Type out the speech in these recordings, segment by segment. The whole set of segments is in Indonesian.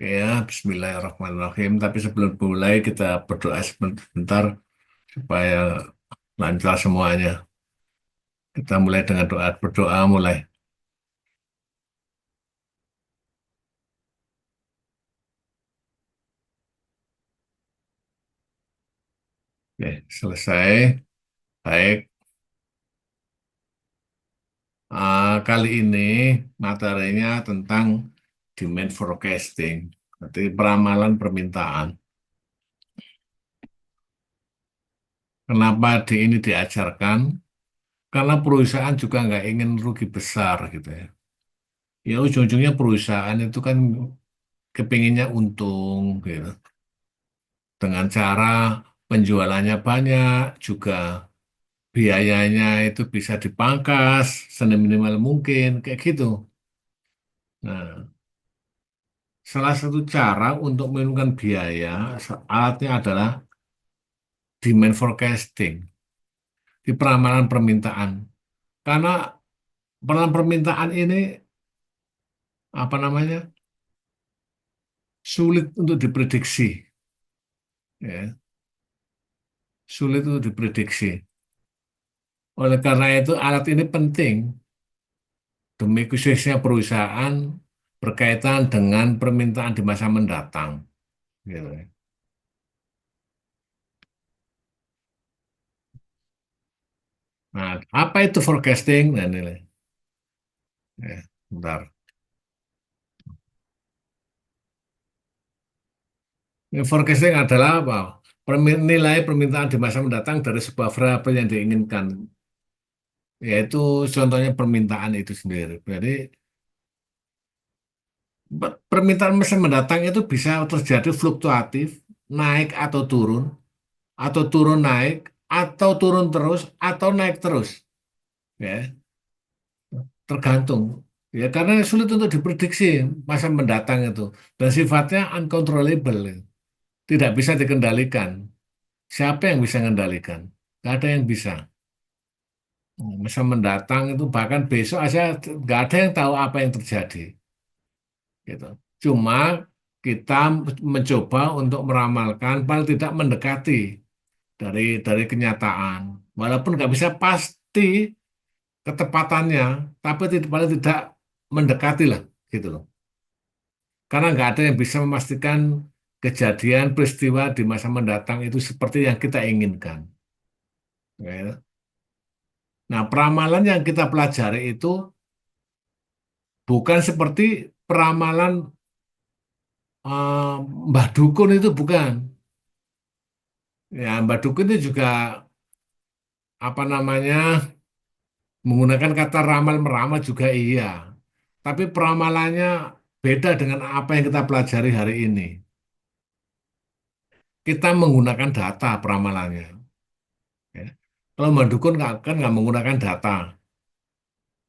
Ya, Bismillahirrahmanirrahim. Tapi sebelum mulai kita berdoa sebentar supaya lancar semuanya. Kita mulai dengan doa berdoa mulai. Oke, selesai. Baik. Kali ini materinya tentang demand forecasting, berarti peramalan permintaan. Kenapa ini diajarkan? Karena perusahaan juga nggak ingin rugi besar gitu ya. Ya ujung-ujungnya perusahaan itu kan kepinginnya untung gitu. Dengan cara penjualannya banyak, juga biayanya itu bisa dipangkas seminimal mungkin, kayak gitu. Nah, salah satu cara untuk menurunkan biaya, alatnya adalah demand forecasting, di peramalan permintaan. Karena peramalan permintaan ini, apa namanya, sulit untuk diprediksi, ya, sulit untuk diprediksi. Oleh karena itu, alat ini penting demi khususnya perusahaan berkaitan dengan permintaan di masa mendatang. Gitu. Nah, apa itu forecasting? Nah, ini, ya, bentar. Ini forecasting adalah apa? Nilai permintaan di masa mendatang dari sebuah variabel yang diinginkan, yaitu contohnya permintaan itu sendiri. Jadi permintaan masa mendatang itu bisa terjadi fluktuatif, naik atau turun naik, atau turun terus, atau naik terus. Ya, tergantung. Ya, karena sulit untuk diprediksi masa mendatang itu dan sifatnya uncontrollable, tidak bisa dikendalikan. Siapa yang bisa mengendalikan? Tidak ada yang bisa. Masa mendatang itu bahkan besok aja nggak ada yang tahu apa yang terjadi. Gitu. Cuma kita mencoba untuk meramalkan paling tidak mendekati dari kenyataan. Walaupun nggak bisa pasti ketepatannya, tapi paling tidak mendekati lah, gitu loh. Karena nggak ada yang bisa memastikan kejadian peristiwa di masa mendatang itu seperti yang kita inginkan. Ya. Nah, peramalan yang kita pelajari itu bukan seperti peramalan Mbah Dukun itu bukan. Ya, Mbah Dukun itu juga apa namanya menggunakan kata ramal meramal juga iya. Tapi peramalannya beda dengan apa yang kita pelajari hari ini. Kita menggunakan data peramalannya. Ya. Kalau Mbah Dukun kan nggak menggunakan data,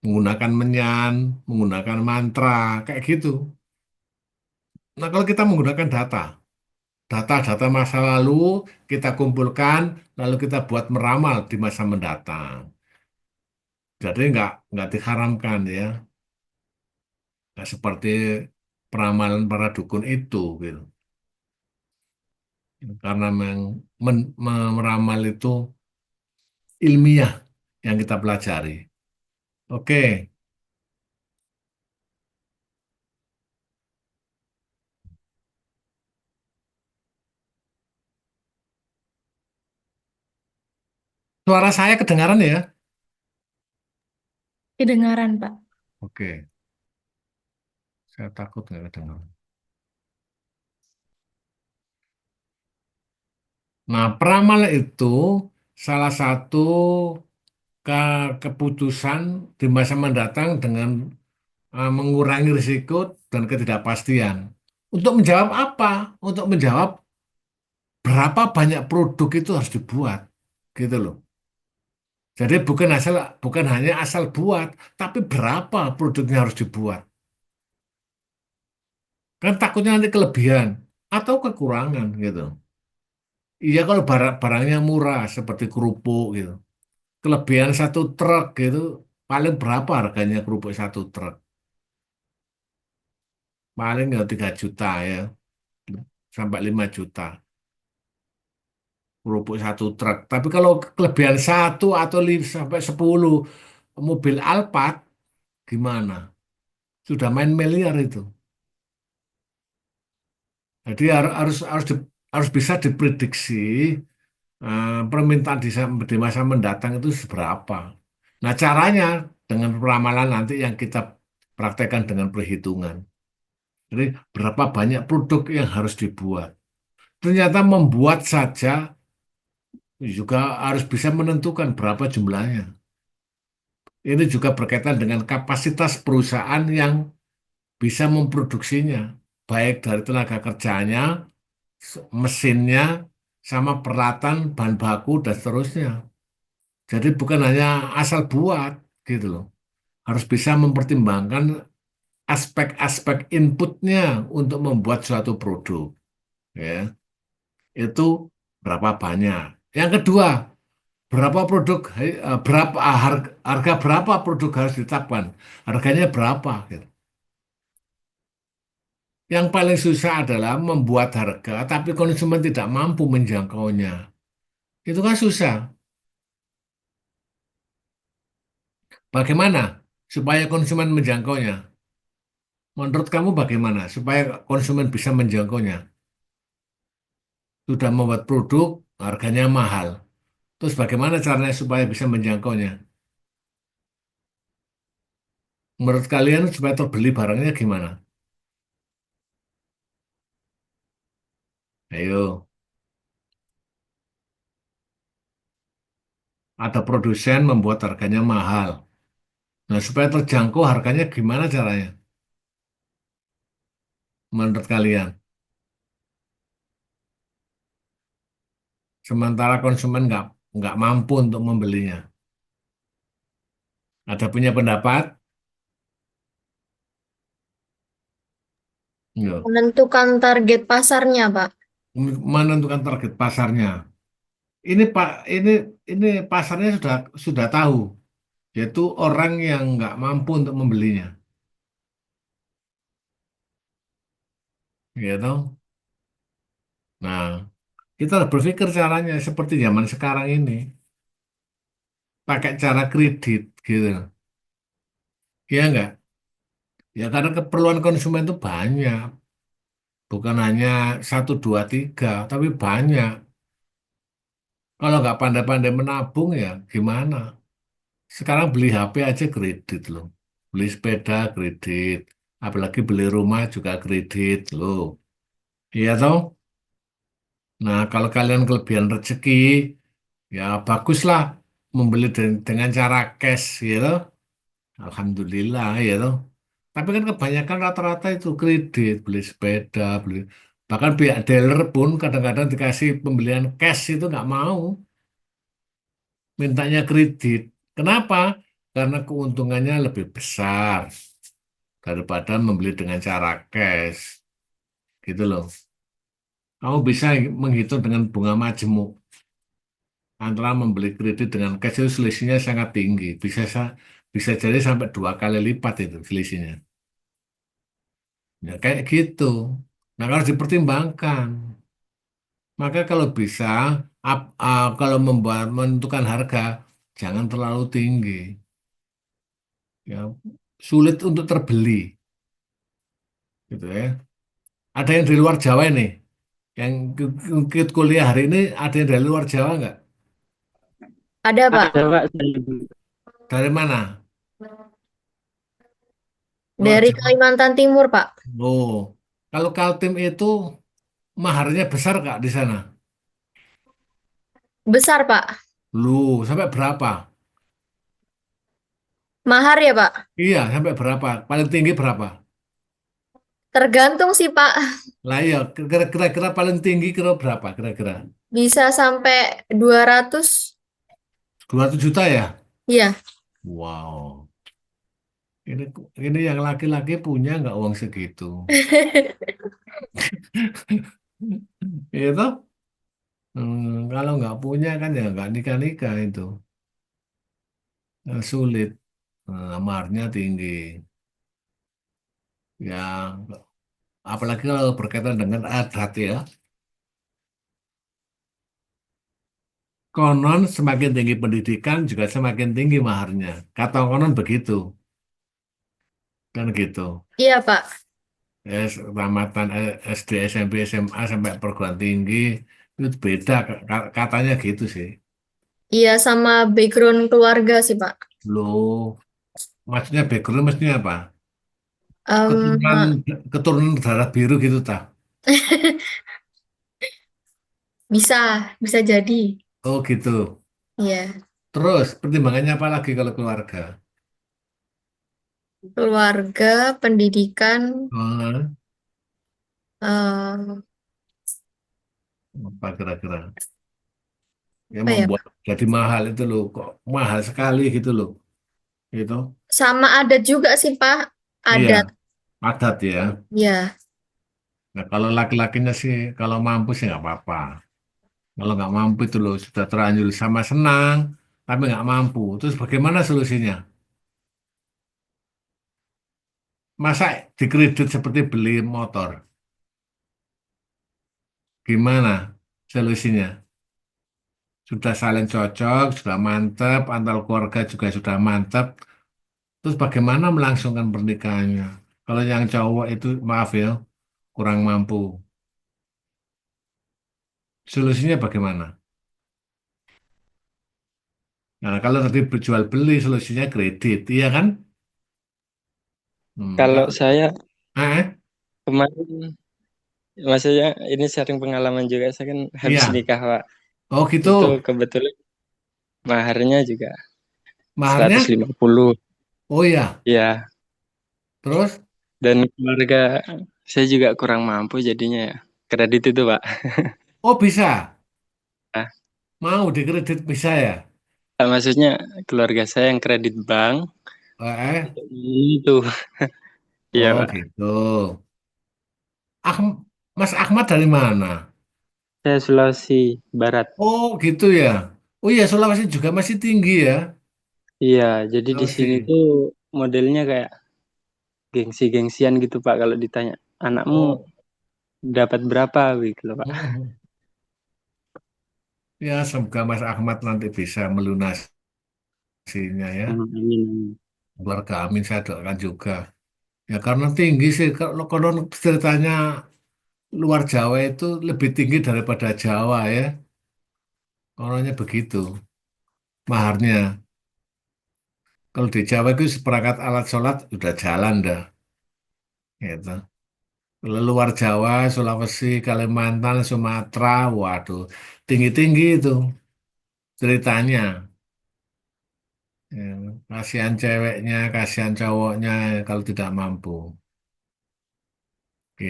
menggunakan menyan, menggunakan mantra, kayak gitu. Nah, kalau kita menggunakan data masa lalu kita kumpulkan, lalu kita buat meramal di masa mendatang. Jadi nggak diharamkan ya, nggak seperti peramalan para dukun itu gitu. Karena meramal itu ilmiah yang kita pelajari. Oke, suara saya kedengaran ya? Kedengaran, Pak. Oke, saya takut nggak kedengaran. Nah, peramal itu salah satu keputusan di masa mendatang dengan mengurangi risiko dan ketidakpastian. Untuk menjawab apa? Untuk menjawab berapa banyak produk itu harus dibuat, gitu loh. Jadi bukan hanya asal buat, tapi berapa produknya harus dibuat. Kan takutnya nanti kelebihan atau kekurangan gitu. Iya kalau barangnya murah seperti kerupuk gitu. Kelebihan satu truk gitu, paling berapa harganya kerupuk satu truk? paling ya 3 juta ya, sampai 5 juta kerupuk satu truk. Tapi kalau kelebihan satu atau sampai 10 mobil Alphard, gimana? Sudah main miliar itu. Jadi harus bisa diprediksi permintaan di masa mendatang itu seberapa. Nah, caranya dengan ramalan nanti yang kita praktekkan dengan perhitungan. Jadi berapa banyak produk yang harus dibuat. Ternyata membuat saja juga harus bisa menentukan berapa jumlahnya. Ini juga berkaitan dengan kapasitas perusahaan yang bisa memproduksinya, baik dari tenaga kerjanya, mesinnya, sama peralatan, bahan baku, dan seterusnya. Jadi bukan hanya asal buat, gitu loh. Harus bisa mempertimbangkan aspek-aspek inputnya untuk membuat suatu produk. Ya, itu berapa banyak. Yang kedua, berapa produk, berapa harga berapa produk harus ditetapkan, harganya berapa. Gitu. Yang paling susah adalah membuat harga, tapi konsumen tidak mampu menjangkaunya. Itu kan susah. Bagaimana supaya konsumen menjangkaunya? Menurut kamu bagaimana supaya konsumen bisa menjangkaunya? Sudah membuat produk, harganya mahal. Terus bagaimana caranya supaya bisa menjangkaunya? Menurut kalian supaya terbeli barangnya gimana? Ayo, ada produsen membuat harganya mahal. Nah, supaya terjangkau harganya gimana caranya? Menurut kalian? Sementara konsumen nggak mampu untuk membelinya. Ada punya pendapat? Nggak. Menentukan target pasarnya, Pak. Menentukan target pasarnya. Ini Pak, ini pasarnya sudah tahu, yaitu orang yang nggak mampu untuk membelinya. Gitu. Nah, kita harus berpikir caranya seperti zaman sekarang ini, pakai cara kredit gitu. Iya nggak? Ya karena keperluan konsumen itu banyak, bukan hanya satu dua tiga, tapi banyak. Kalau nggak pandai-pandai menabung ya gimana? Sekarang beli HP aja kredit loh, beli sepeda kredit, apalagi beli rumah juga kredit loh. Iya toh? Nah kalau kalian kelebihan rezeki, ya baguslah membeli dengan cara cash gitu. Alhamdulillah ya toh. Tapi kan kebanyakan rata-rata itu kredit, beli sepeda, beli bahkan pihak dealer pun kadang-kadang dikasih pembelian cash itu nggak mau, mintanya kredit. Kenapa? Karena keuntungannya lebih besar daripada membeli dengan cara cash, gitu loh. Kamu bisa menghitung dengan bunga majemuk antara membeli kredit dengan cash itu selisihnya sangat tinggi, bisa jadi sampai 2 kali lipat itu selisihnya. Ya kayak gitu. Nah, harus dipertimbangkan. Maka kalau bisa, kalau menentukan harga, jangan terlalu tinggi. Ya, sulit untuk terbeli, gitu ya. Ada yang di luar Jawa ini, yang ikut kuliah hari ini, ada yang dari luar Jawa nggak? Ada, Pak. Ada Pak, saya Dari mana? Luar Dari Jawa. Kalimantan Timur, Pak. Oh, kalau Kaltim itu maharnya besar nggak di sana? Besar, Pak. Lu sampai berapa? Mahar ya, Pak. Iya, sampai berapa? Paling tinggi berapa? Tergantung sih, Pak. Lah iya, kira-kira paling tinggi kira berapa? Kira-kira Bisa sampai 200. 200 juta ya? Iya. Wow. Ini ini yang laki-laki punya nggak uang segitu? Itu kalau nggak punya kan ya nggak nikah-nikah itu. Sulit. Amarnya tinggi. Ya, apalagi kalau berkaitan dengan adat ya. Konon semakin tinggi pendidikan juga semakin tinggi maharnya. Kata konon begitu, kan gitu. Iya, Pak. Ya, tamatan SD, SMP, SMA sampai perguruan tinggi itu beda, katanya gitu sih. Iya, sama background keluarga sih, Pak. Loh, maksudnya background maksudnya apa? Em, Keturunan keturunan darah biru gitu tak? bisa, bisa jadi. Oh gitu. Iya, Terus pertimbangannya apa lagi kalau keluarga? keluarga, pendidikan, Oh, em, apa kira-kira? Ya apa ya, membuat Pak? jadi mahal itu loh, kok mahal sekali gitu loh. Gitu. Sama adat juga sih, Pak. Iya, Adat. adat ya. Ya, Nah, kalau laki-lakinya sih, kalau mampu sih nggak apa-apa. Kalau nggak mampu itu loh, sudah terlanjur sama senang, tapi nggak mampu. Terus bagaimana solusinya? Masa dikredit seperti beli motor? Gimana solusinya? Sudah saling cocok, sudah mantap, antar keluarga juga sudah mantap. Terus bagaimana melangsungkan pernikahannya? Kalau yang cowok itu, maaf ya, kurang mampu. Solusinya bagaimana? Nah, kalau tadi berjual beli, solusinya kredit, iya kan? Kalau Kalau, saya eh, kemarin, maksudnya ini sharing pengalaman juga. Saya kan habis iya. nikah, Pak. Oh gitu. Itu kebetulan maharnya juga Maharnya? 150. Oh iya. Ya, Terus? dan keluarga saya juga kurang mampu jadinya ya. Kredit itu, Pak. Oh bisa. Nah, Mau dikredit bisa ya? maksudnya keluarga saya yang kredit bank Eh. itu. Iya, Oh Pak. gitu. Mas Ahmad dari mana? Saya Sulawesi Barat. Oh gitu ya. Oh iya, Sulawesi juga masih tinggi ya. Iya, jadi di sini Sulawesi. tuh modelnya kayak gengsi-gengsian gitu, Pak, kalau ditanya anakmu Oh. dapat berapa gitu loh, Pak. Mhm. Ya, semoga Mas Ahmad nanti bisa melunasinya ya. Amin. Keluarga Amin saya doakan juga. Ya karena tinggi sih. Kalau konon ceritanya luar Jawa itu lebih tinggi daripada Jawa ya. Kononnya begitu. Maharnya. Kalau di Jawa itu seperangkat alat sholat udah jalan dah. Gitu. Kalau luar Jawa, Sulawesi, Kalimantan, Sumatera, waduh, tinggi-tinggi itu ceritanya. Ya, kasihan ceweknya, kasihan cowoknya kalau tidak mampu. Oke,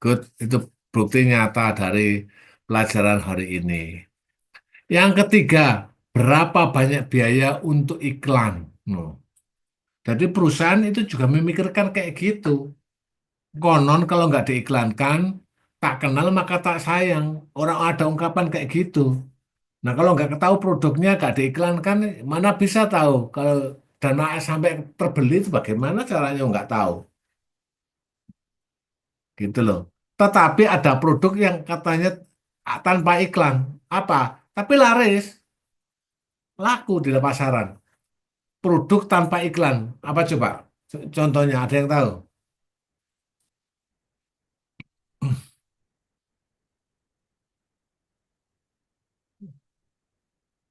good. Itu bukti nyata dari pelajaran hari ini. Yang ketiga, berapa banyak biaya untuk iklan? No. Jadi perusahaan itu juga memikirkan kayak gitu. Konon kalau nggak diiklankan, tak kenal maka tak sayang. Orang ada ungkapan kayak gitu. Nah kalau nggak tahu produknya nggak diiklankan, mana bisa tahu kalau dana sampai terbeli itu bagaimana caranya nggak tahu, gitu loh. Tetapi ada produk yang katanya tanpa iklan, apa? Tapi laris, laku di pasaran. Produk tanpa iklan, apa coba? Contohnya ada yang tahu?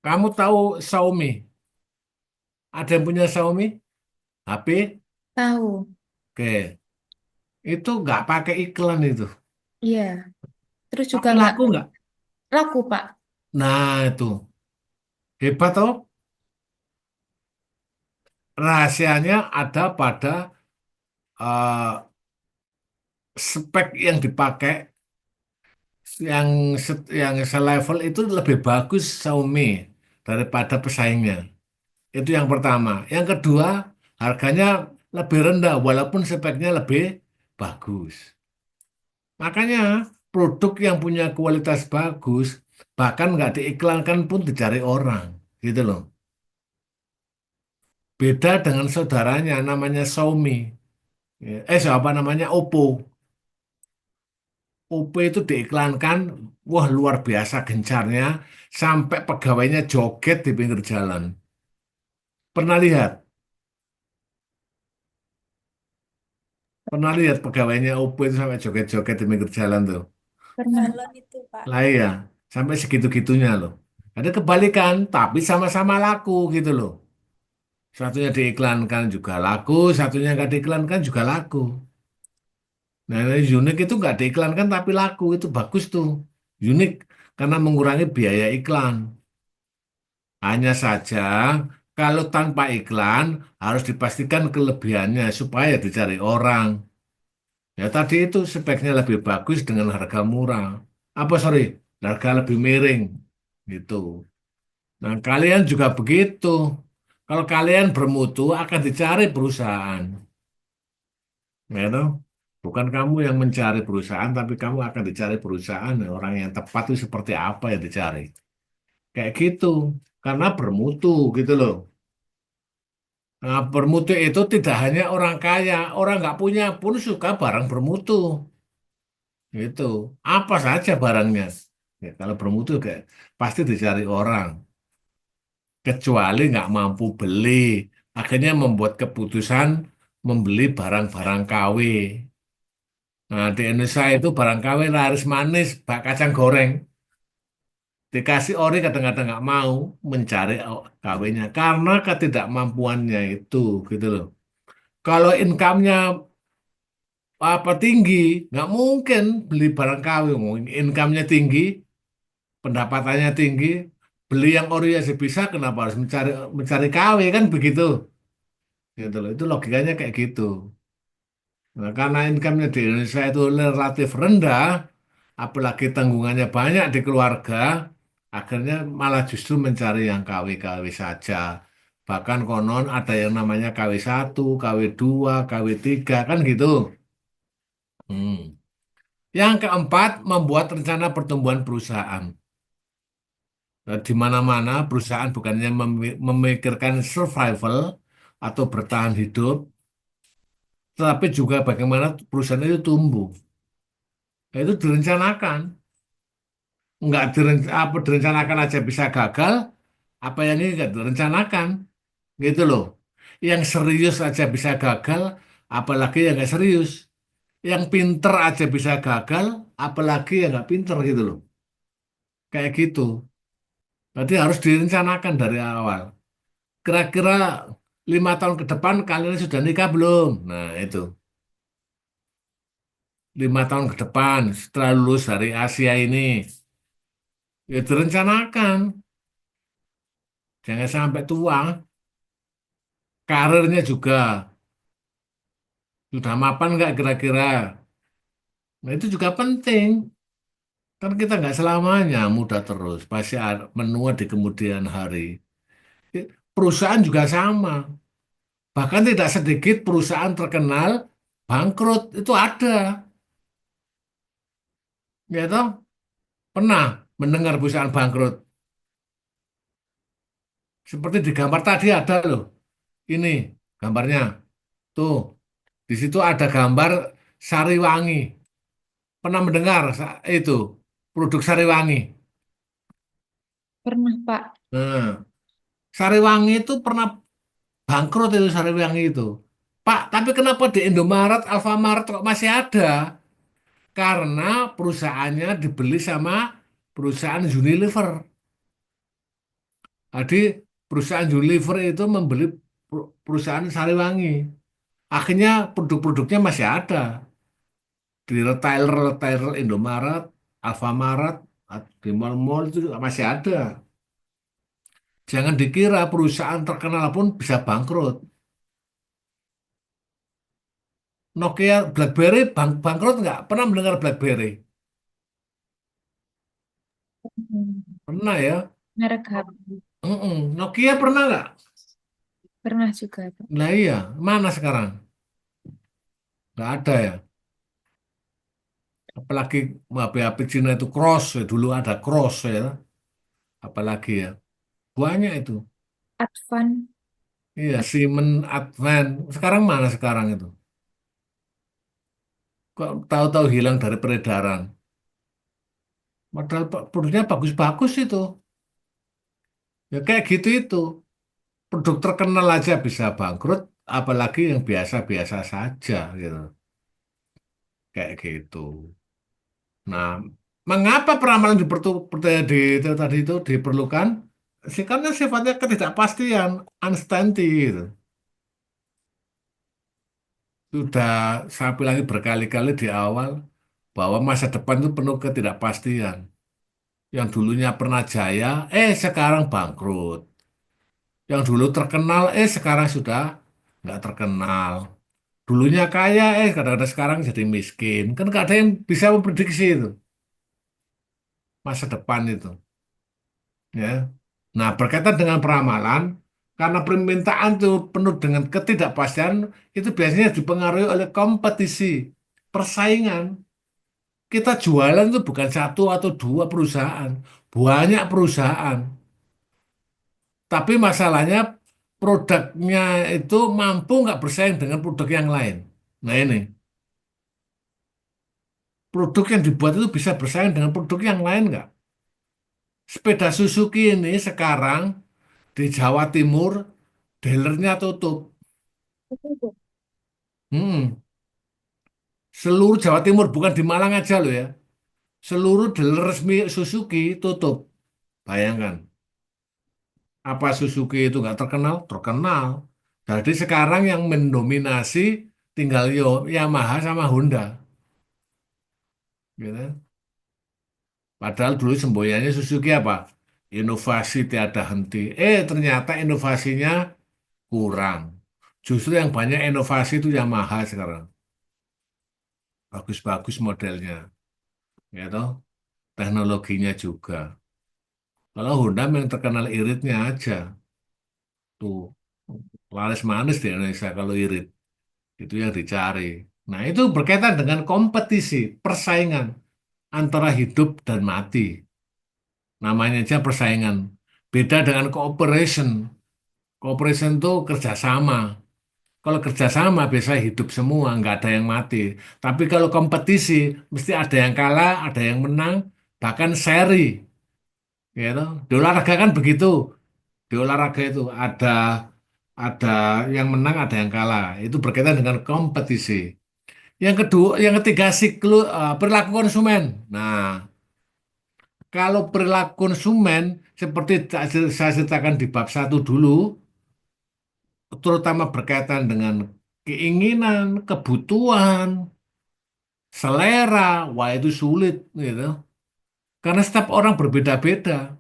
Kamu tahu Xiaomi? Ada yang punya Xiaomi? HP? tahu. Oke, itu nggak pakai iklan itu. Iya. Terus juga Tapi nggak laku nggak? laku, Pak. Nah itu hebat toh. Rahasianya ada pada eh, spek yang dipakai, yang selevel itu lebih bagus Xiaomi daripada pesaingnya. Itu yang pertama. Yang kedua, harganya lebih rendah walaupun speknya lebih bagus. Makanya produk yang punya kualitas bagus bahkan nggak diiklankan pun dicari orang, gitu loh. Beda dengan saudaranya namanya Xiaomi. Apa namanya Oppo. OP itu diiklankan, wah luar biasa gencarnya, sampai pegawainya joget di pinggir jalan. Pernah lihat? Pernah lihat pegawainya OP itu sampai joget-joget di pinggir jalan tuh? Pernah. Balon itu, Pak. Lah iya, sampai segitu-gitunya loh. Ada kebalikan, tapi sama-sama laku gitu loh. Satunya diiklankan juga laku, satunya nggak diiklankan juga laku. Nah, ini unik itu nggak diiklankan tapi laku, itu bagus tuh. Unik karena mengurangi biaya iklan. Hanya saja kalau tanpa iklan harus dipastikan kelebihannya supaya dicari orang. Ya tadi itu speknya lebih bagus dengan harga murah. Apa sorry, harga lebih miring gitu. Nah, kalian juga begitu. Kalau kalian bermutu akan dicari perusahaan. Ya toh? Bukan kamu yang mencari perusahaan, tapi kamu akan dicari perusahaan. Orang yang tepat itu seperti apa yang dicari. Kayak gitu. Karena bermutu gitu loh. Nah, bermutu itu tidak hanya orang kaya. Orang nggak punya pun suka barang bermutu. Gitu. Apa saja barangnya. Ya, kalau bermutu kayak pasti dicari orang. Kecuali nggak mampu beli. Akhirnya membuat keputusan membeli barang-barang KW. Nah, di Indonesia itu barang KW laris manis, bak kacang goreng. Dikasih ori kadang-kadang nggak mau mencari KW-nya karena ketidakmampuannya itu, gitu loh. Kalau income-nya apa tinggi, nggak mungkin beli barang KW. Income-nya tinggi, pendapatannya tinggi, beli yang ori aja bisa, kenapa harus mencari mencari KW kan begitu, gitu loh. Itu logikanya kayak gitu. Nah, karena income-nya di Indonesia itu relatif rendah, apalagi tanggungannya banyak di keluarga, akhirnya malah justru mencari yang KW-KW saja. Bahkan konon ada yang namanya KW1, KW2, KW3, kan gitu. Hmm. Yang keempat, membuat rencana pertumbuhan perusahaan. Nah, di mana-mana perusahaan bukannya memikirkan survival atau bertahan hidup, tetapi juga bagaimana perusahaan itu tumbuh. Nah, itu direncanakan. Nggak apa direncanakan aja bisa gagal, apa yang ini nggak direncanakan, gitu loh. Yang serius aja bisa gagal, apalagi yang nggak serius. Yang pinter aja bisa gagal, apalagi yang nggak pinter gitu loh. Kayak gitu. Berarti harus direncanakan dari awal. Kira-kira 5 tahun ke depan kalian sudah nikah belum? Nah itu 5 tahun ke depan setelah lulus dari Asia ini, ya direncanakan. Jangan sampai tua. Karirnya juga sudah mapan nggak kira-kira? Nah itu juga penting. Kan kita nggak selamanya muda terus, pasti menua di kemudian hari. Perusahaan juga sama. Bahkan tidak sedikit perusahaan terkenal bangkrut itu ada. Ya toh? Pernah mendengar perusahaan bangkrut. Seperti di gambar tadi ada loh. Ini gambarnya. Tuh, di situ ada gambar Sariwangi. Pernah mendengar itu produk Sariwangi? Pernah, Pak. Nah, Sariwangi itu pernah bangkrut itu Sariwangi itu. Pak, tapi kenapa di Indomaret, Alfamaret kok masih ada? Karena perusahaannya dibeli sama perusahaan Unilever. Jadi perusahaan Unilever itu membeli perusahaan Sariwangi. Akhirnya produk-produknya masih ada di retailer-retailer Indomaret, Alfamaret, di mall-mall itu juga masih ada. Jangan dikira perusahaan terkenal pun bisa bangkrut. Nokia, BlackBerry bangkrut nggak? Pernah mendengar BlackBerry? Hmm. Pernah ya? Merek HP. Nokia pernah nggak? Pernah juga, Pak. Nah iya, mana sekarang? Nggak ada ya. Apalagi HP-HP Cina itu cross ya. Dulu ada cross ya. Apalagi ya. Banyak itu. Advan. Iya, Siemens, Advent. Sekarang mana sekarang itu? Kok tahu-tahu hilang dari peredaran? Modal produknya bagus-bagus itu. Ya kayak gitu itu. Produk terkenal aja bisa bangkrut, apalagi yang biasa-biasa saja gitu. Kayak gitu. Nah, mengapa peramalan itu tadi itu diperlukan? Karena sifatnya ketidakpastian, uncertainty gitu. Sudah saya bilang berkali-kali di awal bahwa masa depan itu penuh ketidakpastian. Yang dulunya pernah jaya, sekarang bangkrut. Yang dulu terkenal, sekarang sudah nggak terkenal. Dulunya kaya, kadang-kadang sekarang jadi miskin. Kan nggak ada yang bisa memprediksi itu, masa depan itu. Ya. Nah, berkaitan dengan peramalan, karena permintaan itu penuh dengan ketidakpastian, itu biasanya dipengaruhi oleh kompetisi, persaingan. Kita jualan itu bukan satu atau dua perusahaan, banyak perusahaan. Tapi masalahnya produknya itu mampu nggak bersaing dengan produk yang lain. Nah ini, produk yang dibuat itu bisa bersaing dengan produk yang lain nggak? Sepeda Suzuki ini sekarang di Jawa Timur, dealernya tutup. Hmm. Seluruh Jawa Timur, bukan di Malang aja loh ya. Seluruh dealer resmi Suzuki tutup. Bayangkan, apa Suzuki itu nggak terkenal? Terkenal. Jadi sekarang yang mendominasi tinggal Yamaha sama Honda. Gitu. Padahal dulu semboyannya Suzuki apa? Inovasi tiada henti. Ternyata inovasinya kurang. Justru yang banyak inovasi itu Yamaha sekarang. Bagus-bagus modelnya. Ya toh? Teknologinya juga. Kalau Honda yang terkenal iritnya aja. Tuh, laris manis di Indonesia kalau irit. Itu yang dicari. Nah, itu berkaitan dengan kompetisi, persaingan antara hidup dan mati. Namanya aja persaingan. Beda dengan cooperation. Cooperation itu kerjasama. Kalau kerjasama biasanya hidup semua, nggak ada yang mati. Tapi kalau kompetisi, mesti ada yang kalah, ada yang menang, bahkan seri. Gitu. Di olahraga kan begitu. Di olahraga itu ada yang menang, ada yang kalah. Itu berkaitan dengan kompetisi. Yang kedua, yang ketiga perilaku konsumen. Nah, kalau perilaku konsumen seperti saya ceritakan di bab satu dulu, terutama berkaitan dengan keinginan, kebutuhan, selera, wah itu sulit gitu. Karena setiap orang berbeda-beda,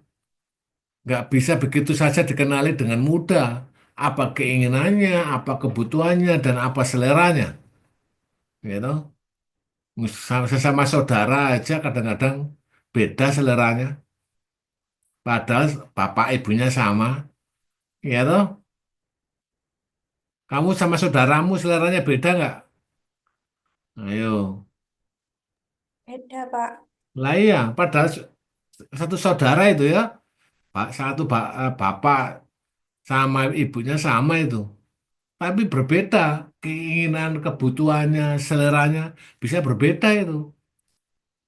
nggak bisa begitu saja dikenali dengan mudah. Apa keinginannya, apa kebutuhannya, dan apa seleranya, gitu. Sesama saudara aja kadang-kadang beda seleranya. Padahal bapak ibunya sama, ya toh. Kamu sama saudaramu seleranya beda nggak? Ayo. Beda, Pak. Lah iya, padahal satu saudara itu ya, bapak sama ibunya sama itu. Tapi berbeda keinginan, kebutuhannya, seleranya bisa berbeda itu.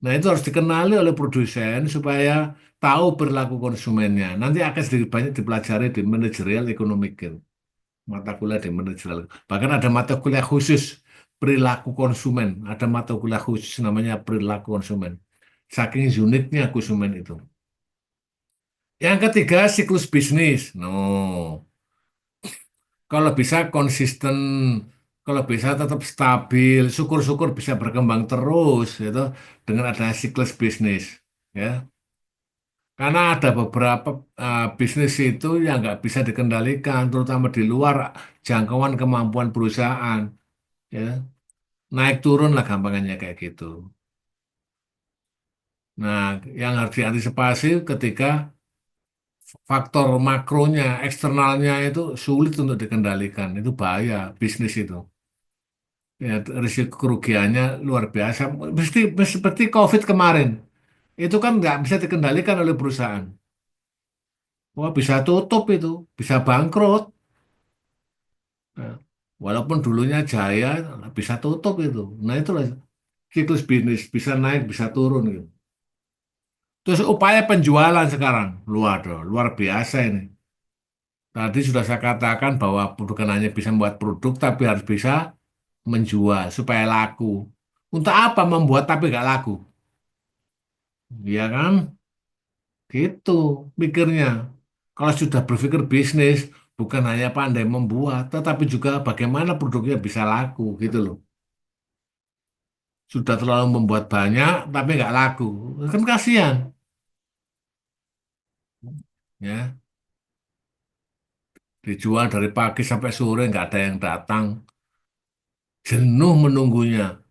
Nah, itu harus dikenali oleh produsen supaya tahu perilaku konsumennya. Nanti akan sedikit banyak dipelajari di manajerial economic gitu. Mata kuliah di manajerial. Bahkan ada mata kuliah khusus perilaku konsumen. Ada mata kuliah khusus namanya perilaku konsumen. Saking uniknya konsumen itu. Yang ketiga, siklus bisnis. No, kalau bisa konsisten, kalau bisa tetap stabil, syukur-syukur bisa berkembang terus, gitu, dengan adanya siklus bisnis. Ya, karena ada beberapa bisnis itu yang nggak bisa dikendalikan, terutama di luar jangkauan kemampuan perusahaan. Ya, naik turun lah gampangannya kayak gitu. Nah, yang harus diantisipasi ketika faktor makronya, eksternalnya itu sulit untuk dikendalikan. Itu bahaya bisnis itu. Ya, risiko kerugiannya luar biasa. Mesti seperti COVID kemarin. Itu kan nggak bisa dikendalikan oleh perusahaan. Wah, bisa tutup itu, bisa bangkrut. Nah, walaupun dulunya jaya, bisa tutup itu. Nah, itulah siklus bisnis, bisa naik, bisa turun gitu. Terus upaya penjualan sekarang luar biasa ini. Tadi sudah saya katakan bahwa bukan hanya bisa membuat produk, tapi harus bisa menjual supaya laku. Untuk apa membuat tapi nggak laku? Ya kan? Gitu pikirnya. Kalau sudah berpikir bisnis, bukan hanya pandai membuat, tetapi juga bagaimana produknya bisa laku, gitu loh. Sudah terlalu membuat banyak, tapi nggak laku. Kan kasihan, ya. Dijual dari pagi sampai sore, nggak ada yang datang. Jenuh menunggunya.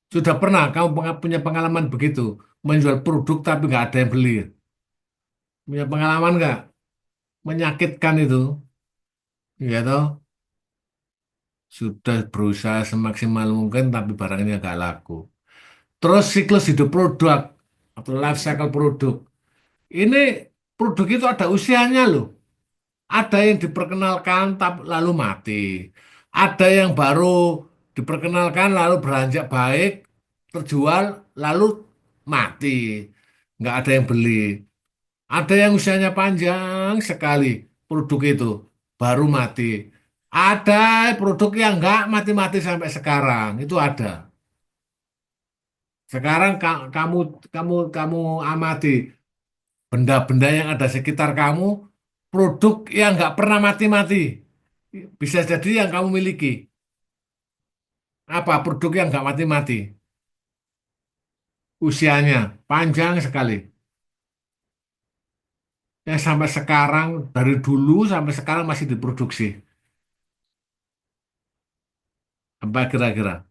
Sudah pernah kamu punya pengalaman begitu? Menjual produk tapi nggak ada yang beli. Punya pengalaman nggak? Menyakitkan itu. Ya toh? Sudah berusaha semaksimal mungkin tapi barangnya nggak laku. Terus siklus hidup produk atau life cycle produk. Ini produk itu ada usianya loh. Ada yang diperkenalkan lalu mati. Ada yang baru diperkenalkan lalu beranjak baik, terjual lalu mati. Nggak ada yang beli. Ada yang usianya panjang sekali produk itu baru mati. Ada produk yang nggak mati-mati sampai sekarang. Itu ada. Sekarang kamu kamu amati benda-benda yang ada sekitar kamu, produk yang nggak pernah mati-mati. Bisa jadi yang kamu miliki. Apa produk yang nggak mati-mati? Usianya panjang sekali. Yang sampai sekarang, dari dulu sampai sekarang masih diproduksi. Apa kira-kira?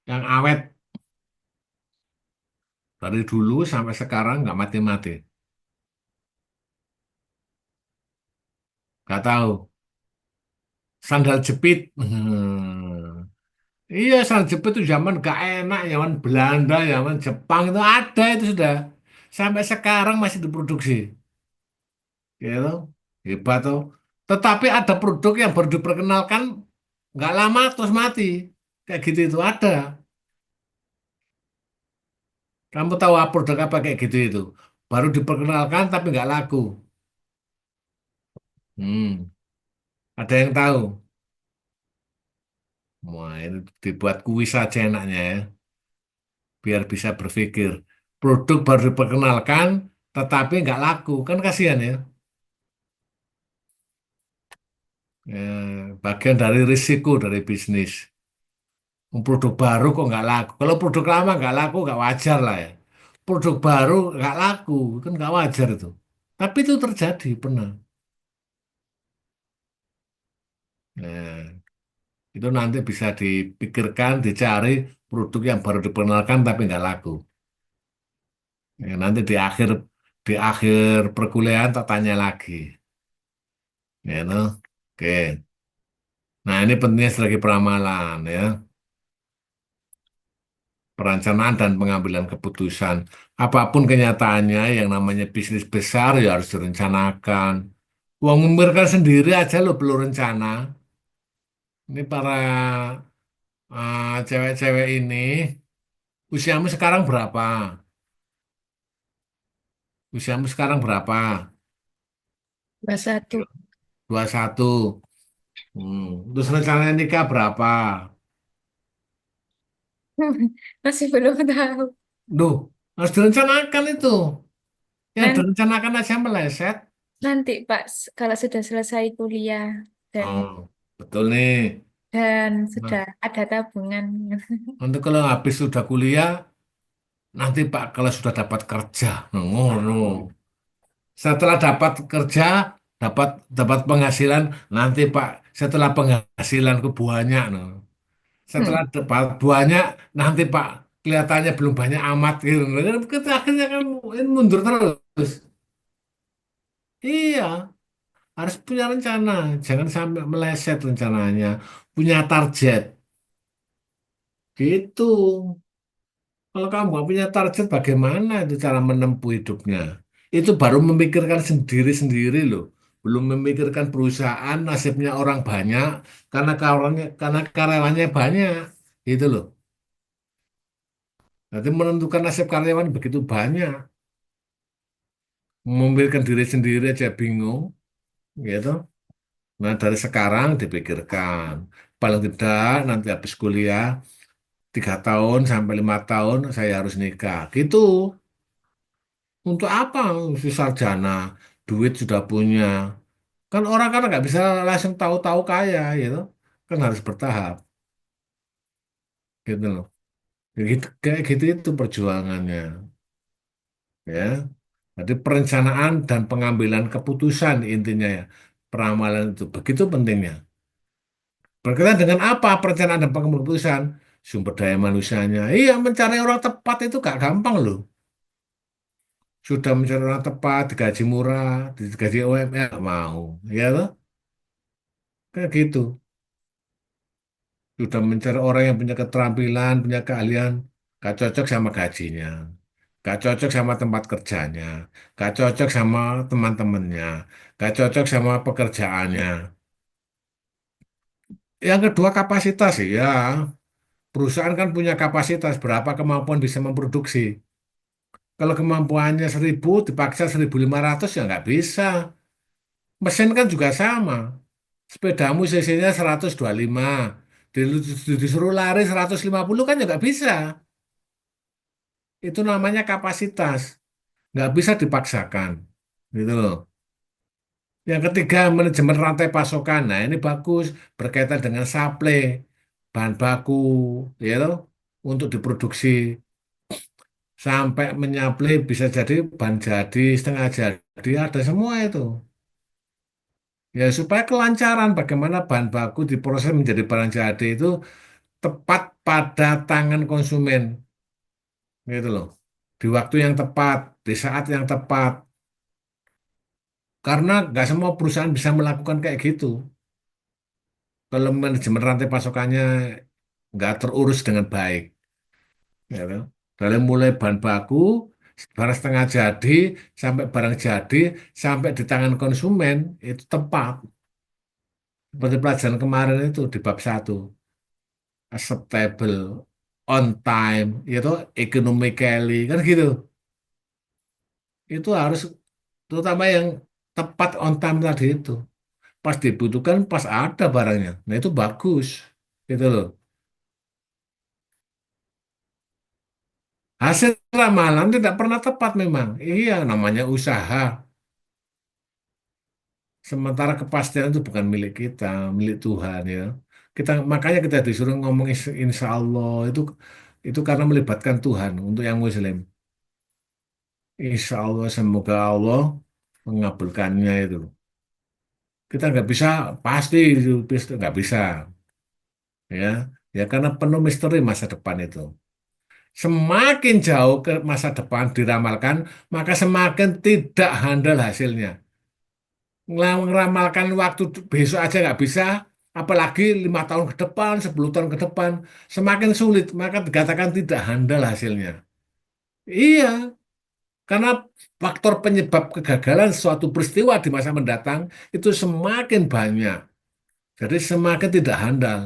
Yang awet dari dulu sampai sekarang nggak mati-mati. Nggak tahu. Sandal jepit. Iya, sandal jepit itu zaman gak enak, zaman Belanda, zaman Jepang itu ada itu sudah. Sampai sekarang masih diproduksi. Gitu. Hebat tuh. Tetapi ada produk yang baru diperkenalkan nggak lama terus mati. Kayak gitu itu ada. Kamu tahu apa produk apa kayak gitu itu? Baru diperkenalkan tapi nggak laku. Hmm, ada yang tahu? Wah, ini dibuat kuis saja enaknya ya, biar bisa berpikir. Produk baru diperkenalkan, tetapi nggak laku, kan kasihan ya. Bagian dari risiko dari bisnis. Produk baru kok nggak laku. Kalau produk lama nggak laku, nggak wajar lah ya. Produk baru nggak laku, kan nggak wajar itu. Tapi itu terjadi, pernah. Nah, itu nanti bisa dipikirkan, dicari produk yang baru diperkenalkan tapi nggak laku. Ya, nanti di akhir perkuliahan tak tanya lagi. Ya, no? Oke. Nah, ini pentingnya strategi peramalan ya. Perencanaan dan pengambilan keputusan. Apapun kenyataannya, yang namanya bisnis besar ya harus direncanakan. Uang memberikan sendiri aja lo belum rencana. Ini para cewek-cewek ini, usiamu sekarang berapa? Usiamu sekarang berapa? 21. 21. Terus rencananya nikah berapa? Masih belum tahu. Duh, harus direncanakan itu. Yang Nan- direncanakan aja meleset. Nanti Pak, kalau sudah selesai kuliah dan Oh, betul nih. Nah, sudah ada tabungan. nanti kalau habis sudah kuliah, nanti Pak kalau sudah dapat kerja, ngono. Setelah dapat kerja, dapat dapat penghasilan, nanti Pak setelah penghasilanku banyak, no. Setelah dapat banyak, nanti Pak kelihatannya belum banyak amat gitu. Kita akhirnya kan ini mundur terus. Iya, harus punya rencana, jangan sampai meleset rencananya. Punya target, gitu. Kalau kamu nggak punya target, bagaimana itu cara menempuh hidupnya? Itu baru memikirkan sendiri-sendiri loh. Belum memikirkan perusahaan, nasibnya orang banyak, karena karyawannya banyak. Gitu loh. Nanti menentukan nasib karyawan begitu banyak. Memikirkan diri sendiri aja bingung, gitu. Nah, dari sekarang dipikirkan. Paling tidak nanti habis kuliah 3 tahun sampai 5 tahun saya harus nikah. Gitu. Untuk apa? Si sarjana, duit sudah punya. Kan orang kan nggak bisa langsung tahu-tahu kaya, gitu. Kan harus bertahap, gitu loh. Kayak gitu itu perjuangannya, ya. Jadi perencanaan dan pengambilan keputusan intinya ya. Peramalan itu begitu pentingnya. Berkaitan dengan apa perencanaan dan pengambilan keputusan? Sumber daya manusianya. Iya, mencari orang tepat itu gak gampang loh. Sudah mencari orang tepat, digaji murah, digaji UMR, nggak mau. Ya loh, kayak gitu. Sudah mencari orang yang punya keterampilan, punya keahlian, gak cocok sama gajinya. Gak cocok sama tempat kerjanya. Gak cocok sama teman-temannya. Gak cocok sama pekerjaannya. Yang kedua kapasitas sih ya. Perusahaan kan punya kapasitas berapa kemampuan bisa memproduksi. Kalau kemampuannya 1.000 dipaksa 1.500 ya nggak bisa. Mesin kan juga sama. Sepedamu cc-nya 125. Disuruh lari 150 kan ya nggak bisa. Itu namanya kapasitas. Nggak bisa dipaksakan. Gitu loh. Yang ketiga, manajemen rantai pasokan. Nah, ini bagus berkaitan dengan supply bahan baku, ya loh, untuk diproduksi sampai menyaplai bisa jadi bahan jadi, setengah jadi, ada semua itu. Ya, supaya kelancaran bagaimana bahan baku diproses menjadi barang jadi itu tepat pada tangan konsumen, gitu loh. Di waktu yang tepat, di saat yang tepat. Karena nggak semua perusahaan bisa melakukan kayak gitu. Kalau manajemen rantai pasokannya nggak terurus dengan baik, ya kan? Dari mulai bahan baku, barang setengah jadi, sampai barang jadi, sampai di tangan konsumen, itu tepat. Seperti pelajaran kemarin itu di bab 1, acceptable, on time, itu economically, kan gitu. Itu harus, terutama yang tepat on time tadi itu. Pas dibutuhkan, pas ada barangnya. Nah itu bagus, gitu loh. Hasil ramalan tidak pernah tepat memang. Iya, namanya usaha. Sementara kepastian itu bukan milik kita, milik Tuhan ya. Makanya kita disuruh ngomong insya Allah itu karena melibatkan Tuhan untuk yang Muslim. Insya Allah semoga Allah mengabulkannya itu. Kita nggak bisa pasti itu nggak bisa ya. Ya karena penuh misteri masa depan itu. Semakin jauh ke masa depan diramalkan, maka semakin tidak handal hasilnya. Ngeramalkan waktu besok aja nggak bisa, apalagi 5 tahun ke depan, 10 tahun ke depan, semakin sulit, maka dikatakan tidak handal hasilnya. Iya, karena faktor penyebab kegagalan suatu peristiwa di masa mendatang itu semakin banyak, jadi semakin tidak handal,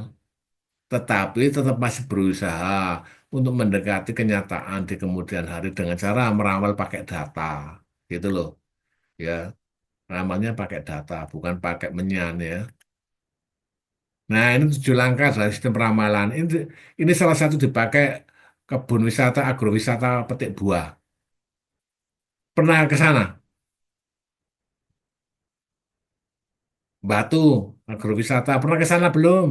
tetapi tetap masih berusaha untuk mendekati kenyataan di kemudian hari dengan cara meramal pakai data, gitu loh, ya. Ramalnya pakai data, bukan pakai menyan ya. Nah, ini 7 langkah dari sistem ramalan. Ini salah satu dipakai kebun wisata, agrowisata petik buah. Pernah ke sana? Batu, agrowisata. Pernah ke sana belum?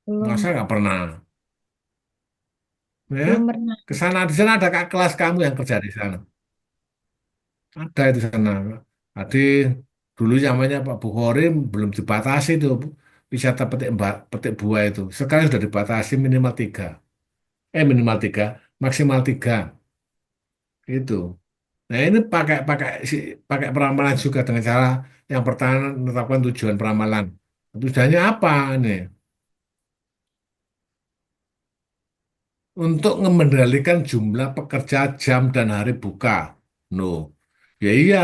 Masa Belum, nggak pernah? Ya, belum pernah. ke sana. Di sana ada kak kelas kamu yang kerja di sana. Ada di sana. Tadi dulu zamannya Pak Bukhari belum dibatasi tuh wisata petik buah itu. Sekarang sudah dibatasi minimal 3. Minimal 3, maksimal 3. Itu. Nah, ini pakai peramalan juga dengan cara yang pertama menetapkan tujuan peramalan. Tujuannya apa nih? Untuk mengendalikan jumlah pekerja jam dan hari buka. No. Ya iya,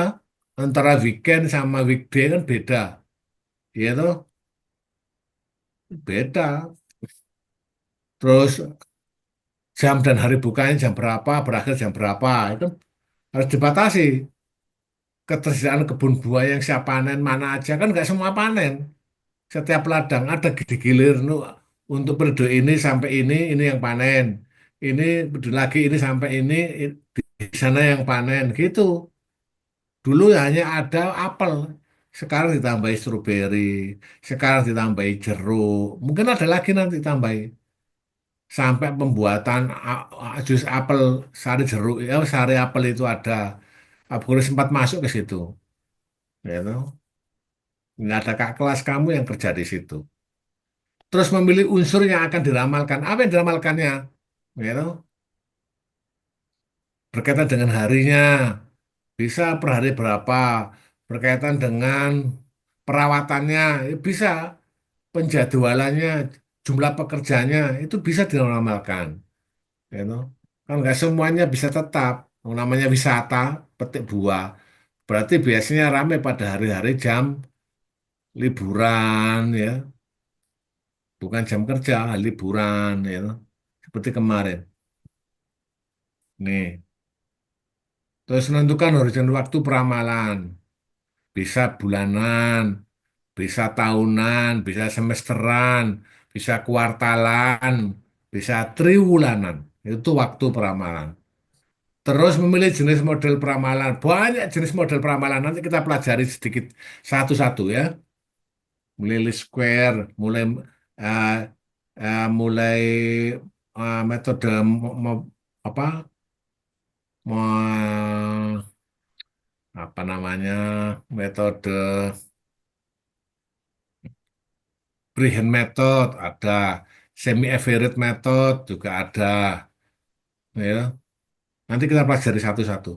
antara weekend sama weekday kan beda. Iya toh, beda. Terus jam dan hari bukanya jam berapa, berakhir jam berapa, itu harus dibatasi. Ketersediaan kebun buah yang siap panen mana aja kan nggak semua panen. Setiap ladang ada gilir untuk periode ini sampai ini yang panen. Ini periode lagi ini sampai ini di sana yang panen gitu. Dulu ya hanya ada apel, sekarang ditambahi stroberi, sekarang ditambahi jeruk, mungkin ada lagi nanti tambahi sampai pembuatan jus apel, sari jeruk, ya sari apel itu ada. Aku sempat masuk ke situ, gitu. Nggak ada kak kelas kamu yang kerja di situ. Terus memilih unsur yang akan diramalkan. Apa yang diramalkannya? Gitu. Berkaitan dengan harinya, bisa per hari berapa. Berkaitan dengan perawatannya, ya bisa. Penjadwalannya, jumlah pekerjanya, itu bisa diramalkan. Gitu. Kan nggak semuanya bisa tetap. Yang namanya wisata, petik buah. Berarti biasanya ramai pada hari-hari jam liburan, ya. Bukan jam kerja, liburan, ya. Seperti kemarin. Nih. Terus menentukan horizon waktu peramalan. Bisa bulanan, bisa tahunan, bisa semesteran, bisa kuartalan, bisa triwulanan. Itu waktu peramalan. Terus memilih jenis model peramalan. Banyak jenis model peramalan. Nanti kita pelajari sedikit satu-satu ya. Mulai least square, eh, mulai metode apa? Mo- apa namanya? Metode Freehand method ada, semi average method juga ada, ya. Nanti kita pelajari satu-satu.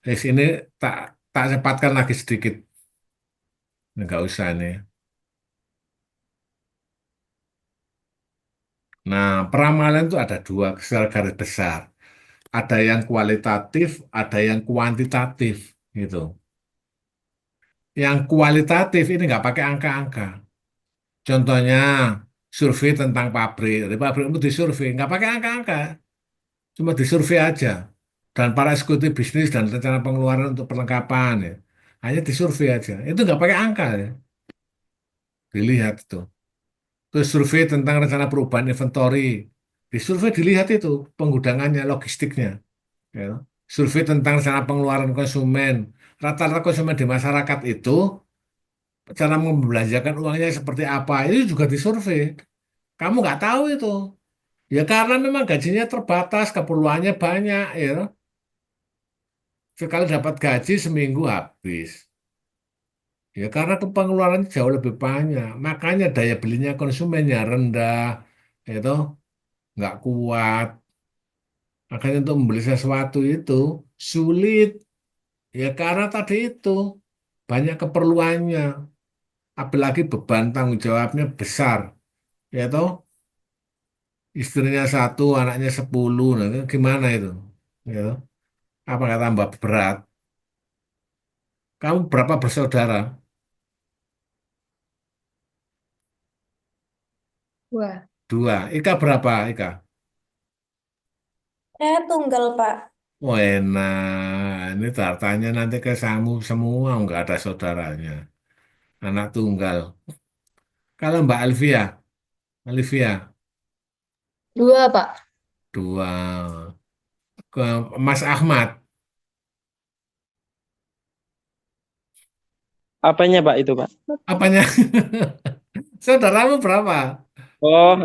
Di sini tak tak cepatkan lagi sedikit, nggak usah ini. Nah, peramalan itu ada dua secara garis besar. Ada yang kualitatif, ada yang kuantitatif, gitu. Yang kualitatif ini nggak pakai angka-angka. Contohnya survei tentang pabrik. Dari pabrik itu disurvei, nggak pakai angka-angka, cuma disurvei aja. Dan para eksekutif bisnis dan rencana pengeluaran untuk perlengkapan ya. Hanya disurvei aja. Itu nggak pakai angka ya. Dilihat itu. Terus survei tentang rencana perubahan inventory. Disurvei dilihat itu penggudangannya, logistiknya. Ya. Survei tentang rencana pengeluaran konsumen. Rata-rata konsumen di masyarakat itu cara membelanjakan uangnya seperti apa. Itu juga disurvei. Kamu nggak tahu itu. Ya karena memang gajinya terbatas, keperluannya banyak. Ya. Sekali dapat gaji seminggu habis. Ya karena pengeluaran jauh lebih banyak. Makanya daya belinya konsumennya rendah, itu nggak kuat. Makanya untuk membeli sesuatu itu sulit. Ya karena tadi itu banyak keperluannya. Apalagi beban tanggung jawabnya besar. Ya toh, istrinya satu, anaknya 10. Nah, itu gimana itu? Ya toh? Apa nggak tambah berat? Kamu berapa bersaudara? Wah, Dua. Ika berapa, Ika? Saya tunggal, Pak. Oh enak, ini tanya nanti ke kamu semua nggak ada saudaranya, anak tunggal. Kalau Mbak Alfia, Alfia dua, Pak. dua, ke Mas Ahmad, Apanya Pak itu Pak? apanya? Saudaramu berapa? Oh,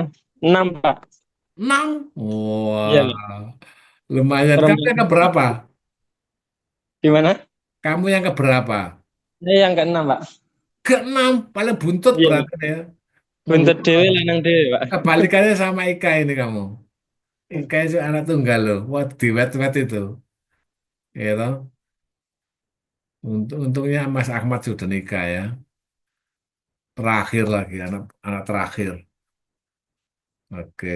6 Pak. Enam. Iya Wah, Pak. lumayan. Kamu Perempuan yang keberapa? gimana? Kamu yang keberapa? Saya yang keenam Pak. Keenam, paling buntut Iya Pak. berarti ya. Buntut dewe Wah, lanang dewe Pak. kebalikannya sama Ika ini kamu. Ika itu anak tunggal loh. Wah, di wet-wet itu. Ya toh? Untungnya Mas Ahmad sudah nikah ya. Terakhir lagi, anak anak terakhir. Oke.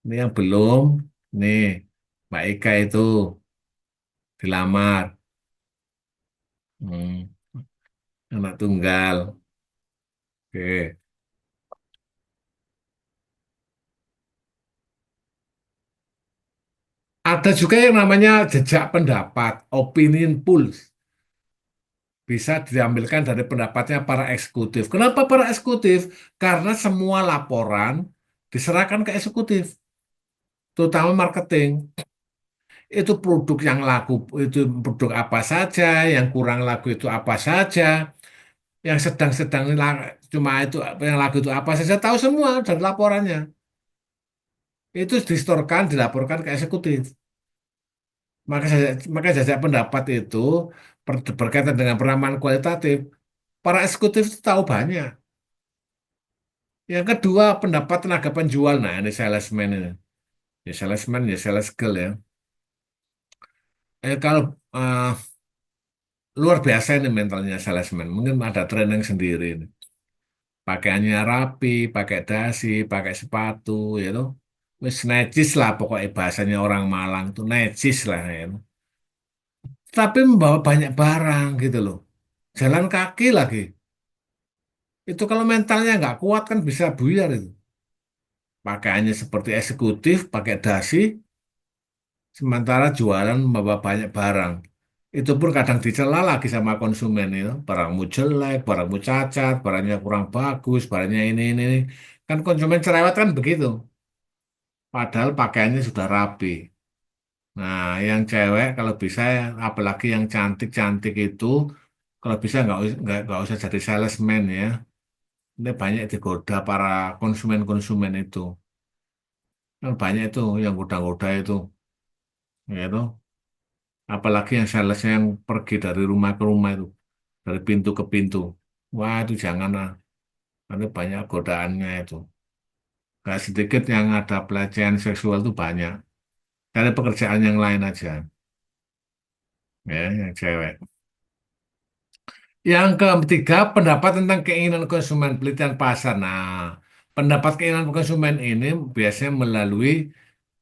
Ini yang belum, nih, Mbak Ika itu dilamar. Hmm, anak tunggal. Oke. Ada juga yang namanya jejak pendapat, opinion polls. Bisa diambilkan dari pendapatnya para eksekutif. Kenapa para eksekutif? Karena semua laporan diserahkan ke eksekutif, terutama marketing. Itu produk yang laku, itu produk apa saja, yang kurang laku itu apa saja, yang sedang-sedang cuma itu yang laku itu apa saja, tahu semua dari laporannya. Itu distorkan, dilaporkan ke eksekutif. Maka jajak pendapat itu berkaitan dengan penerapan kualitatif. Para eksekutif itu tahu banyak. Yang kedua, pendapat tenaga penjual. Nah, ini salesman ini. Ya salesman, ya sales skill ya. Kalau luar biasa ini mentalnya salesman. Mungkin ada training sendiri ini. Pakaiannya rapi, pakai dasi, pakai sepatu, ya tuh. Wis necis lah pokoknya bahasanya orang Malang tuh necis lah ya. Tapi membawa banyak barang gitu loh. Jalan kaki lagi. Itu kalau mentalnya nggak kuat kan bisa buyar itu. Pakaiannya seperti eksekutif, pakai dasi, sementara jualan membawa banyak barang. Itu pun kadang dicela lagi sama konsumen itu. Barangmu jelek, barangmu cacat, barangnya kurang bagus, barangnya ini. Kan konsumen cerewet kan begitu. Padahal pakaiannya sudah rapi. Nah, yang cewek kalau bisa, apalagi yang cantik-cantik itu, kalau bisa nggak usah jadi salesman ya. Ini banyak digoda para konsumen-konsumen itu. Kan banyak itu yang goda-goda itu. Gitu. Apalagi yang salesnya yang pergi dari rumah ke rumah itu. Dari pintu ke pintu. Wah, itu jangan lah. Nanti banyak godaannya itu. Gak sedikit yang ada pelecehan seksual itu banyak. Cari pekerjaan yang lain aja. Ya, yang cewek. Yang ketiga, pendapat tentang keinginan konsumen, penelitian pasar. Nah, pendapat keinginan konsumen ini biasanya melalui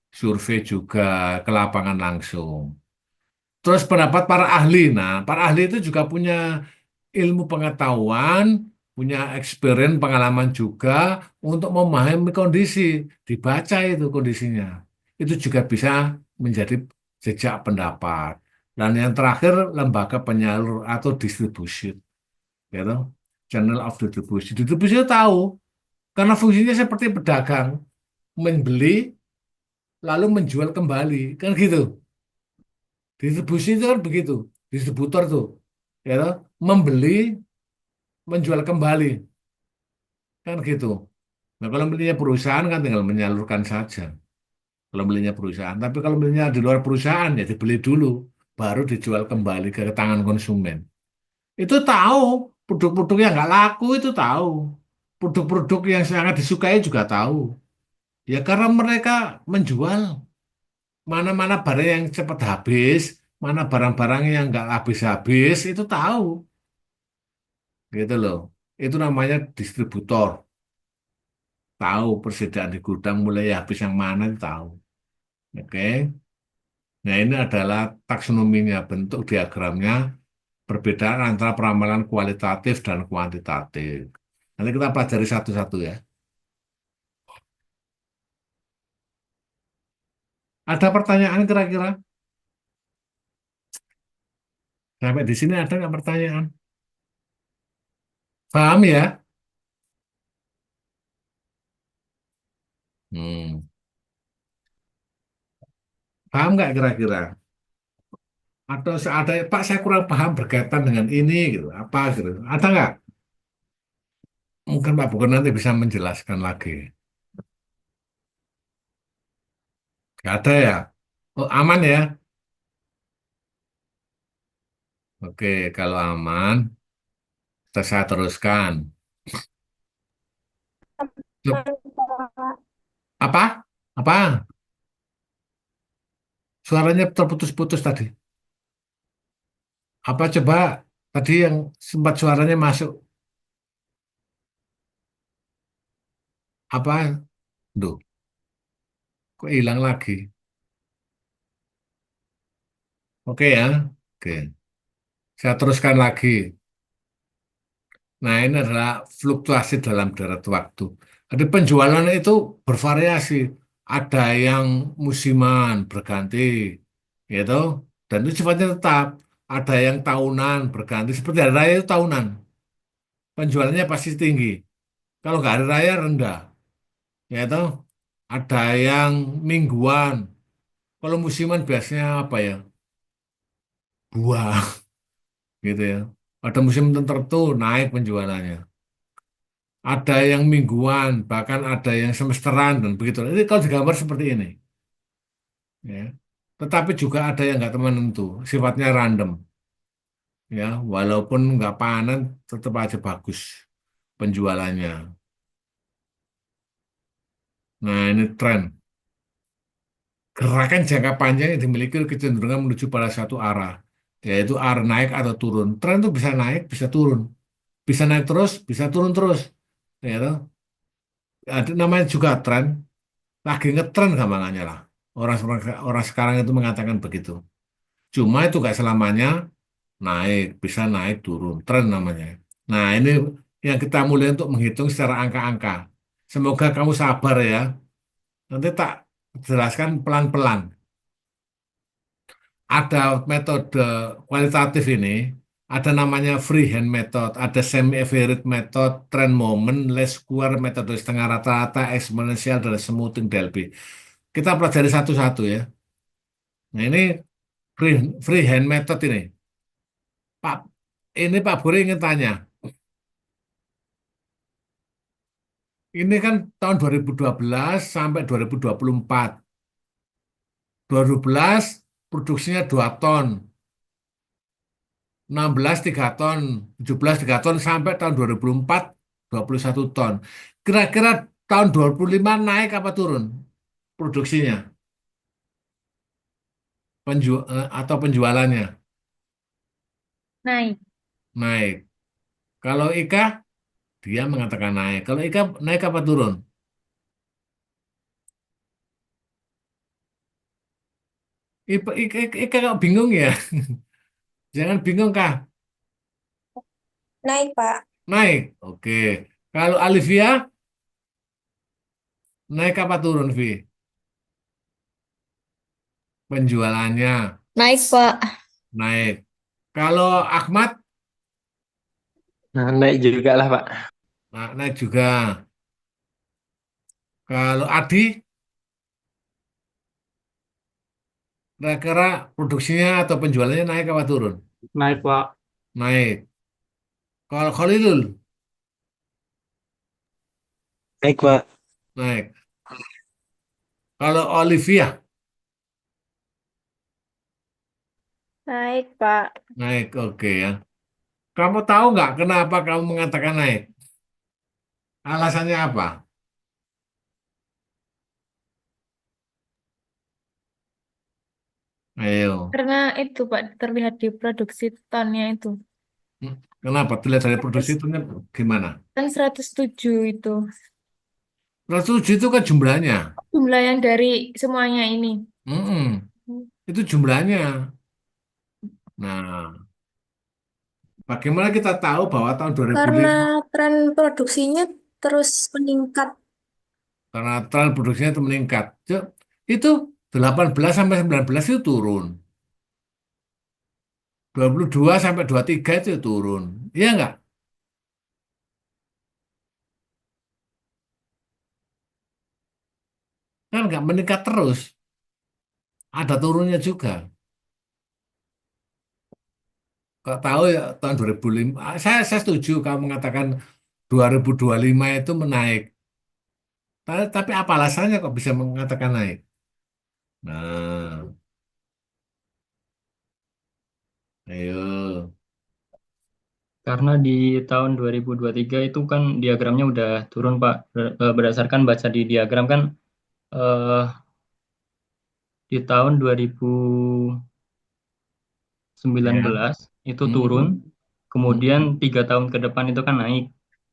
survei juga ke lapangan langsung. Terus pendapat para ahli. Nah, para ahli itu juga punya ilmu pengetahuan, punya experience, pengalaman juga untuk memahami kondisi. Dibaca itu kondisinya. Itu juga bisa menjadi jejak pendapat. Dan yang terakhir, lembaga penyalur atau distribusi. Gitu. Channel of distribution. Distribusi itu tahu, karena fungsinya seperti pedagang. Membeli, lalu menjual kembali. Kan gitu. Distribusi itu kan begitu. Distributor tuh. Ya, toh. Membeli, menjual kembali. Kan gitu. Nah, kalau belinya perusahaan kan tinggal menyalurkan saja. Kalau belinya perusahaan. Tapi kalau belinya di luar perusahaan ya dibeli dulu. Baru dijual kembali ke tangan konsumen. Itu tahu. Produk-produk yang nggak laku itu tahu. Produk-produk yang sangat disukai juga tahu. Ya karena mereka menjual. Mana-mana barang yang cepat habis. Mana barang-barang yang nggak habis-habis. Itu tahu. Gitu loh. Itu namanya distributor. Tahu persediaan di gudang mulai habis yang mana itu tahu. Oke. Nah, ini adalah taksonominya, bentuk diagramnya, perbedaan antara peramalan kualitatif dan kuantitatif. Nanti kita pelajari satu-satu ya. Ada pertanyaan kira-kira? Sampai di sini ada nggak pertanyaan? Paham ya? Hmm. Paham nggak kira-kira? Atau ada, Pak saya kurang paham berkaitan dengan ini gitu. Apa gitu? Ada nggak? Mungkin Pak Bukan nanti bisa menjelaskan lagi. Nggak ada ya? Oh, aman ya? Oke, kalau aman, saya teruskan. Loh, apa? Apa? Suaranya terputus-putus tadi. Apa coba tadi yang sempat suaranya masuk? Apa? Duh, kok hilang lagi? Oke ya. Oke. Saya teruskan lagi. Nah, ini adalah fluktuasi dalam deret waktu. Jadi penjualan itu bervariasi. ada yang musiman berganti, gitu, dan itu sifatnya tetap. Ada yang tahunan berganti, seperti hari raya itu tahunan, penjualannya pasti tinggi. Kalau nggak hari raya rendah, gitu. Ada yang mingguan. Kalau musiman biasanya apa ya? Buah, gitu ya. Pada musim tertentu naik penjualannya. Ada yang mingguan, bahkan ada yang semesteran dan begitu. Ini kalau digambar seperti ini, ya. Tetapi juga ada yang nggak menentu, sifatnya random, ya. Walaupun nggak panen, tetap aja bagus penjualannya. Nah, ini tren. Gerakan jangka panjang yang dimiliki kecenderungan menuju pada satu arah, yaitu arah naik atau turun. Tren itu bisa naik, bisa turun. Bisa naik terus, bisa turun terus. Ya, toh. Ada namanya juga tren, lagi ngetren gampangannya lah. Orang, orang sekarang itu mengatakan begitu. Cuma itu gak selamanya naik, bisa naik turun, tren namanya. Nah, ini yang kita mulai untuk menghitung secara angka-angka. Semoga kamu sabar ya. Nanti tak jelaskan pelan-pelan. Ada metode kualitatif ini, ada namanya freehand method, ada semi-average method, trend moment, least square, metode setengah rata-rata, eksponensial, dan smoothing Delphi. Kita pelajari satu-satu ya. Nah, ini freehand method ini. Pak, ini Pak Buri ingin tanya, ini kan tahun 2012 sampai 2024. 2012 produksinya 2 ton, 16 3 ton, 17 3 ton sampai tahun 2004 21 ton. Kira-kira tahun 25 naik apa turun produksinya atau penjualannya? Naik. Naik. Kalau Ika dia mengatakan naik. Kalau Ika naik apa turun? Ika kok bingung ya? Jangan bingung Kak. Naik, Pak. Naik. Oke. Kalau Alivia naik apa turun, Vi? Penjualannya Naik, Pak. naik. Kalau Ahmad Nah, naik juga lah Pak. naik juga. Kalau Adi kira-kira produksinya atau penjualannya naik apa turun? Naik Pak. Naik. Kalau Khalilul Naik Pak. naik. Kalau Olivia Naik, Pak. naik. Oke ya. Kamu tahu nggak kenapa kamu mengatakan naik? Alasannya apa? Ayo. Karena itu, Pak, terlihat di produksi tonnya itu. Kenapa? Dilihat dari produksi 100 itu gimana? kan 107 itu. 107 itu kan jumlahnya. Jumlah yang dari semuanya ini. Mm-mm. Itu jumlahnya. Nah, bagaimana kita tahu bahwa tahun Karena 2005 tren produksinya terus meningkat. karena tren produksinya itu meningkat. Itu 18 sampai 19 itu turun. 22 sampai 23 itu turun. Iya nggak? Kan nggak meningkat terus. Ada turunnya juga. Kok tahu ya tahun 2005, saya setuju kamu mengatakan 2025 itu menaik. Tapi apa alasannya kok bisa mengatakan naik? Nah, ayo. Karena di tahun 2023 itu kan diagramnya udah turun, Pak. Berdasarkan baca di diagram kan eh, di tahun 2019 Ya. itu turun, Mm-mm. kemudian 3 tahun ke depan itu kan naik.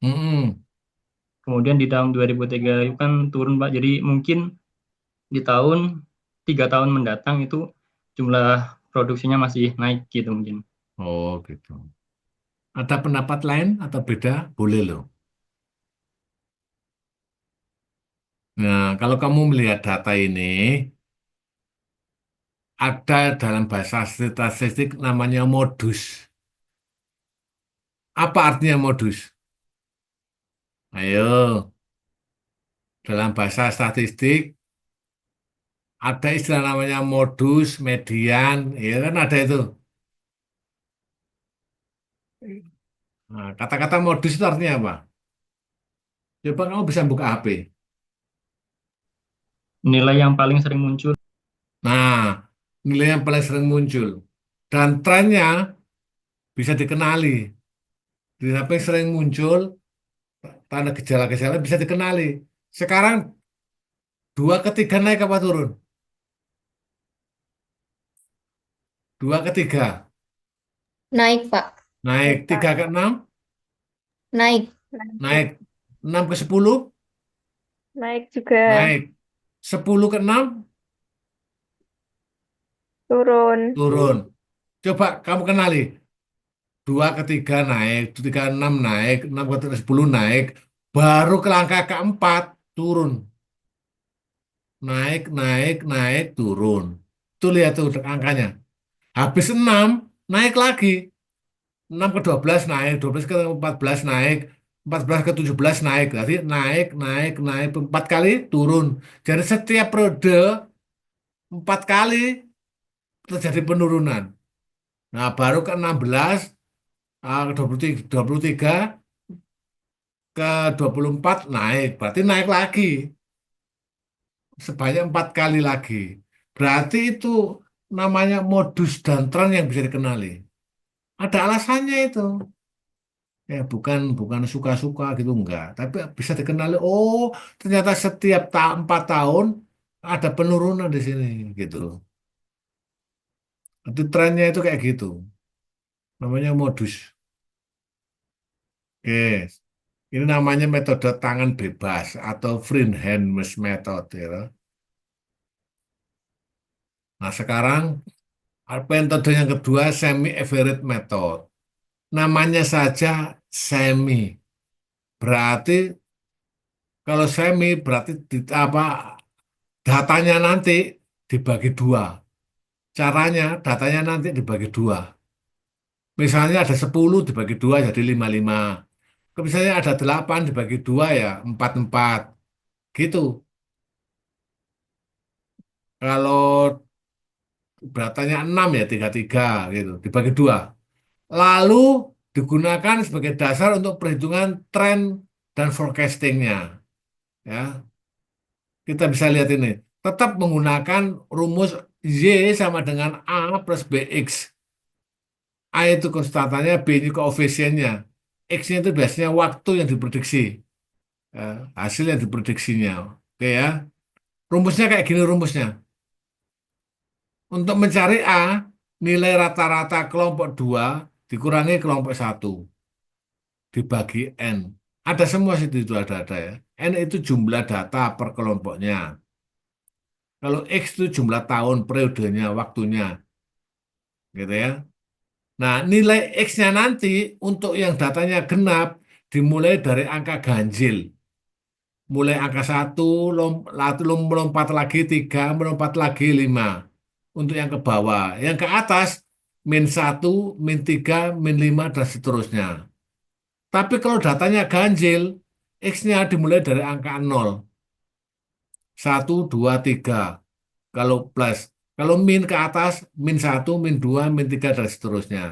Mm-mm. Kemudian di tahun 2003 itu kan turun, Pak. Jadi mungkin di 3 tahun mendatang itu jumlah produksinya masih naik gitu mungkin. Oh, gitu. Ada pendapat lain atau beda? Boleh loh. Nah, kalau kamu melihat data ini, ada dalam bahasa statistik namanya modus. Apa artinya modus? Ayo, dalam bahasa statistik ada istilah namanya modus, median, ya kan ada itu. Nah, kata-kata modus itu artinya apa? Coba kamu bisa buka HP. Nilai yang paling sering muncul. Nah, nilai yang paling sering muncul. Dan trennya bisa dikenali. Di samping sering muncul, tanda gejala-gejala bisa dikenali. Sekarang 2 ke 3 naik apa turun? 2 ke 3 Naik, Pak. naik. 3 ke 6 Naik. naik. 6 ke 10 Naik juga. naik. 10 ke 6 Turun. turun. Coba kamu kenali. 2 ke 3 naik, 3 ke 6 naik, 6 ke 10 naik. Baru ke angka keempat turun. Naik, naik, naik, turun. Tuh lihat tuh angkanya. Habis 6 naik lagi. 6 ke 12 naik, 12 ke 14 naik, 14 ke 17 naik. Jadi naik, naik, naik, 4 kali turun. Jadi setiap periode 4 kali terjadi penurunan. Nah, baru ke 16, ke 23, ke 24 naik. Berarti naik lagi. Sebanyak 4 kali lagi. Berarti itu namanya modus dan tren yang bisa dikenali. Ada alasannya itu. Ya, bukan bukan suka-suka gitu enggak, tapi bisa dikenali. Oh, ternyata setiap 4 tahun ada penurunan di sini gitu. Itu trennya itu kayak gitu. Namanya modus. Oke, ini namanya metode tangan bebas atau free hand method ya. Nah, sekarang metode yang kedua semi average method. Namanya saja semi. Berarti kalau semi berarti apa datanya nanti dibagi dua. Caranya datanya nanti dibagi dua. Misalnya ada 10 dibagi dua jadi 5-5. Misalnya ada 8 dibagi dua ya 4-4. Gitu. Kalau datanya 6 ya 3-3 gitu. Dibagi dua. Lalu digunakan sebagai dasar untuk perhitungan tren dan forecastingnya. Ya, kita bisa lihat ini. Tetap menggunakan rumus Y sama dengan A plus BX. A itu konstantannya, B ini koefisiennya. X-nya itu biasanya waktu yang diprediksi. Ya, hasil yang diprediksinya. Oke ya. Rumusnya kayak gini rumusnya. Untuk mencari A, nilai rata-rata kelompok 2 dikurangi kelompok 1 dibagi N. Ada semua situ itu ada ya. N itu jumlah data per kelompoknya. Kalau X itu jumlah tahun, periodenya, waktunya. Gitu ya. Nah, nilai X-nya nanti untuk yang datanya genap dimulai dari angka ganjil. Mulai angka 1, melompat lagi 3, melompat lagi 5. Untuk yang ke bawah. Yang ke atas, -1, -3, -5, dan seterusnya. Tapi kalau datanya ganjil, X-nya dimulai dari angka 0. 1, 2, 3. Kalau plus. Kalau min ke atas, -1, -2, -3, dan seterusnya.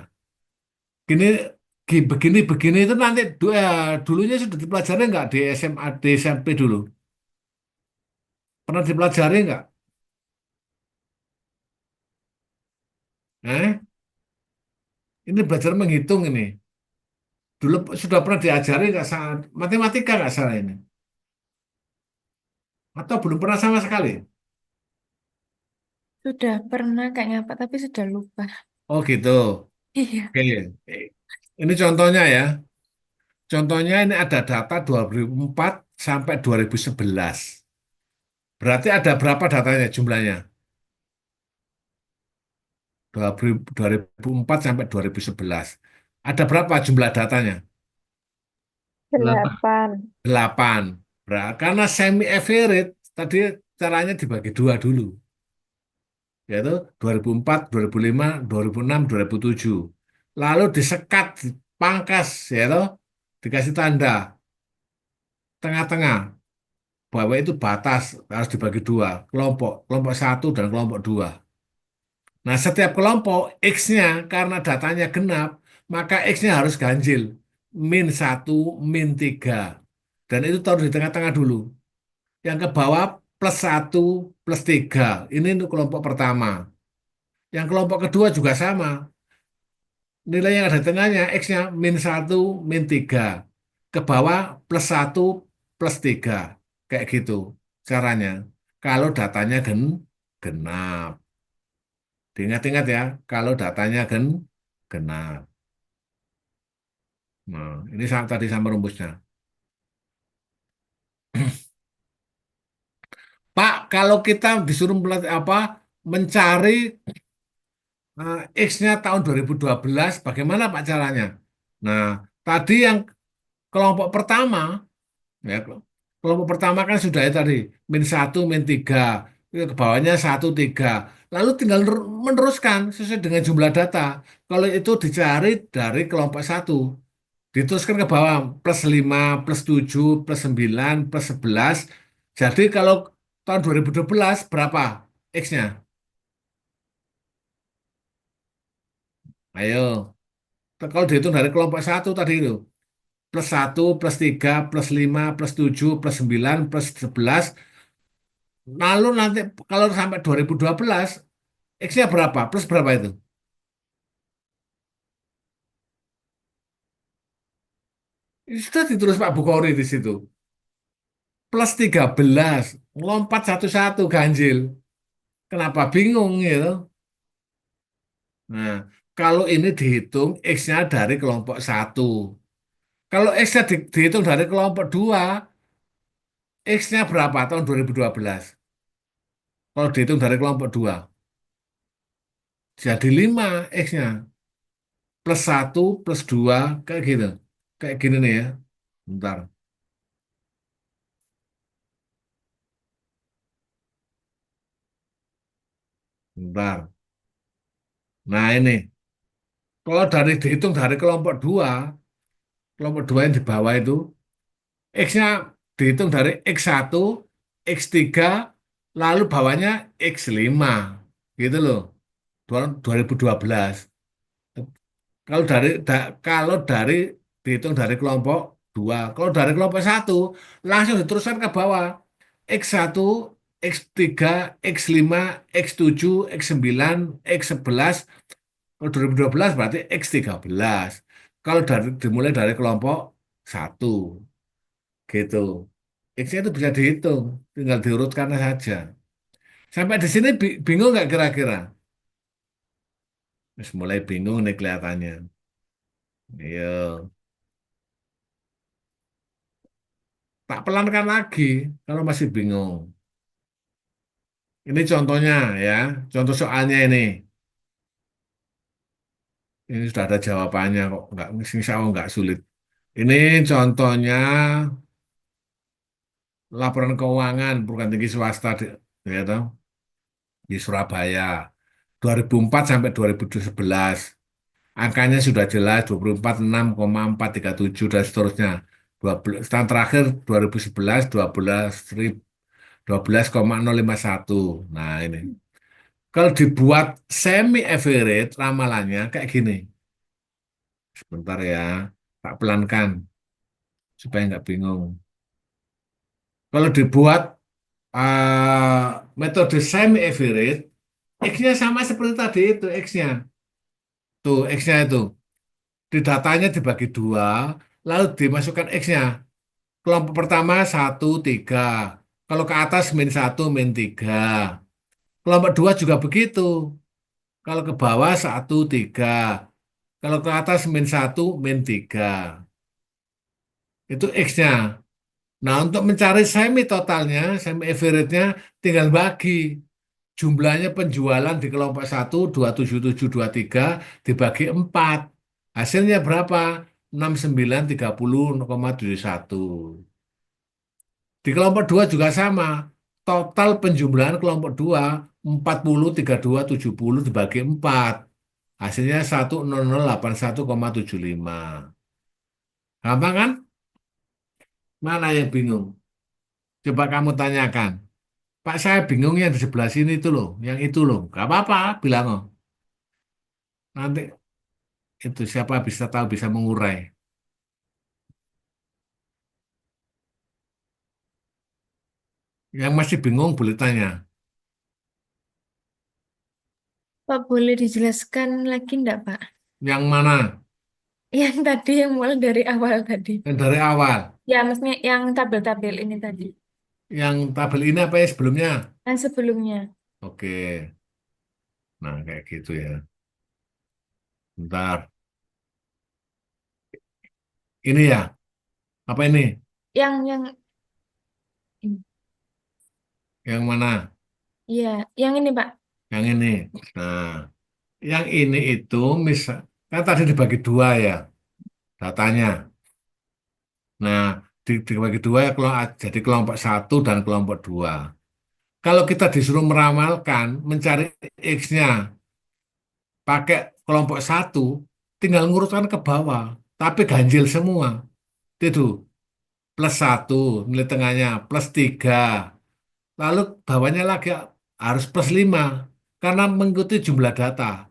Gini, begini itu nanti dulunya sudah dipelajari nggak di SMA, di SMP dulu? Pernah dipelajari nggak? Eh, ini belajar menghitung ini. Dulu sudah pernah diajari nggak saat matematika nggak salah ini? Atau belum pernah sama sekali? Sudah pernah kayaknya Pak, tapi sudah lupa. Oh gitu. Iya. Oke. Ini contohnya ya. Contohnya ini ada data 2004 sampai 2011. Berarti ada berapa datanya jumlahnya? 2004 sampai 2011. Ada berapa jumlah datanya? 8. 8. 8. Karena semi average tadi caranya dibagi dua dulu, yaitu 2004, 2005, 2006, 2007. Lalu disekat, dipangkas, yaitu dikasih tanda tengah-tengah bahwa itu batas harus dibagi dua, kelompok, kelompok satu dan kelompok dua. Nah, setiap kelompok X-nya karena datanya genap, maka X-nya harus ganjil. Min 1, min 3. Dan itu taruh di tengah-tengah dulu. Yang ke bawah plus 1, plus 3. Ini untuk kelompok pertama. Yang kelompok kedua juga sama. Nilai yang ada di tengahnya, X-nya min 1, min 3. Ke bawah plus 1, plus 3. Kayak gitu caranya. Kalau datanya genap. Diingat-ingat ya, kalau datanya genap. Nah, ini tadi sama rumusnya. Pak, kalau kita disuruh mencari X-nya tahun 2012, bagaimana Pak caranya? Nah, tadi yang kelompok pertama, ya, kelompok pertama kan sudah ya tadi, min 1, min 3, ke bawahnya 1, 3. Lalu tinggal meneruskan sesuai dengan jumlah data. Kalau itu dicari dari kelompok satu, diteruskan ke bawah, plus 5, plus 7, plus 9, plus 11. Jadi kalau tahun 2012 berapa X-nya? Ayo, kalau dihitung dari kelompok satu tadi itu, plus 1, plus 3, plus 5, plus 7, plus 9, plus 11. Lalu nanti kalau sampai 2012, X-nya berapa? Plus berapa itu? Ini sudah ditulis Pak Bukhari di situ. Plus 13, lompat satu-satu ganjil. Kenapa bingung gitu? Nah, kalau ini dihitung X-nya dari kelompok satu. Kalau X-nya dihitung dari kelompok dua, X-nya berapa tahun 2012? Kalau dihitung dari kelompok dua, jadi 5 X-nya. Plus satu, plus 2, kayak gitu. Kayak gini nih ya. Bentar, bentar. Nah ini, kalau dihitung dari kelompok dua yang di bawah itu, X-nya dihitung dari X1, X3, lalu bawahnya X5. Gitu loh, 2012. Kalau dari dihitung dari kelompok dua, kalau dari kelompok satu langsung diteruskan ke bawah. X1, X3, X5, X7, X9, X11. Kalau 2012 berarti X13. Kalau dimulai dari kelompok satu, gitu. X-nya itu bisa dihitung, tinggal diurutkan saja. Sampai di sini bingung nggak kira-kira? Terus mulai bingung nih kelihatannya. Iya. Tak pelankan lagi kalau masih bingung. Ini contohnya ya, contoh soalnya ini. Ini sudah ada jawabannya kok, nggak, insya Allah nggak sulit. Ini contohnya laporan keuangan perguruan tinggi swasta ya, toh, di Surabaya 2004 sampai 2011. Angkanya sudah jelas 24, 6,437 dan seterusnya. 12, tahun terakhir 2011 12,051. Nah, ini. Kalau dibuat semi average ramalannya kayak gini. Sebentar ya, tak pelankan supaya nggak bingung. Kalau dibuat metode semi average, X-nya sama seperti tadi itu X-nya. Tuh, X-nya itu. Di datanya dibagi dua, lalu dimasukkan X-nya. Kelompok pertama 1, 3. Kalau ke atas min 1, min 3. Kelompok dua juga begitu. Kalau ke bawah 1, 3. Kalau ke atas min 1, min 3. Itu X-nya. Nah, untuk mencari semi totalnya, semi average-nya, tinggal bagi. Jumlahnya penjualan di kelompok 1, 27723 dibagi 4. Hasilnya berapa? 6930,71. Di kelompok 2 juga sama. total penjumlahan kelompok 2 40, 32, 70 dibagi 4. Hasilnya 10081,75. Gampang kan? Mana yang bingung? Coba kamu tanyakan. Pak, saya bingung yang di sebelah sini itu loh, yang itu loh. Gak apa-apa, bilang oh. Nanti itu siapa bisa tahu bisa mengurai. Yang masih bingung boleh tanya. Pak, boleh dijelaskan lagi enggak, Pak? Yang mana? Yang tadi yang mulai dari awal tadi. Yang dari awal. Ya, maksudnya yang tabel-tabel ini tadi. Yang tabel ini apa ya sebelumnya? Yang sebelumnya. Oke. Nah, kayak gitu ya. Bentar. Ini ya. Apa ini? Yang ini. Yang mana? Iya, yang ini, Pak. Yang ini. Nah, yang ini itu misal kan tadi dibagi dua ya datanya. Nah, dibagi dua ya jadi kelompok 1 dan kelompok 2. Kalau kita disuruh meramalkan mencari X-nya pakai kelompok 1, tinggal ngurutkan ke bawah. Tapi ganjil semua. Itu +1, nilai tengahnya +3. Lalu bawahnya lagi harus +5 karena mengikuti jumlah data.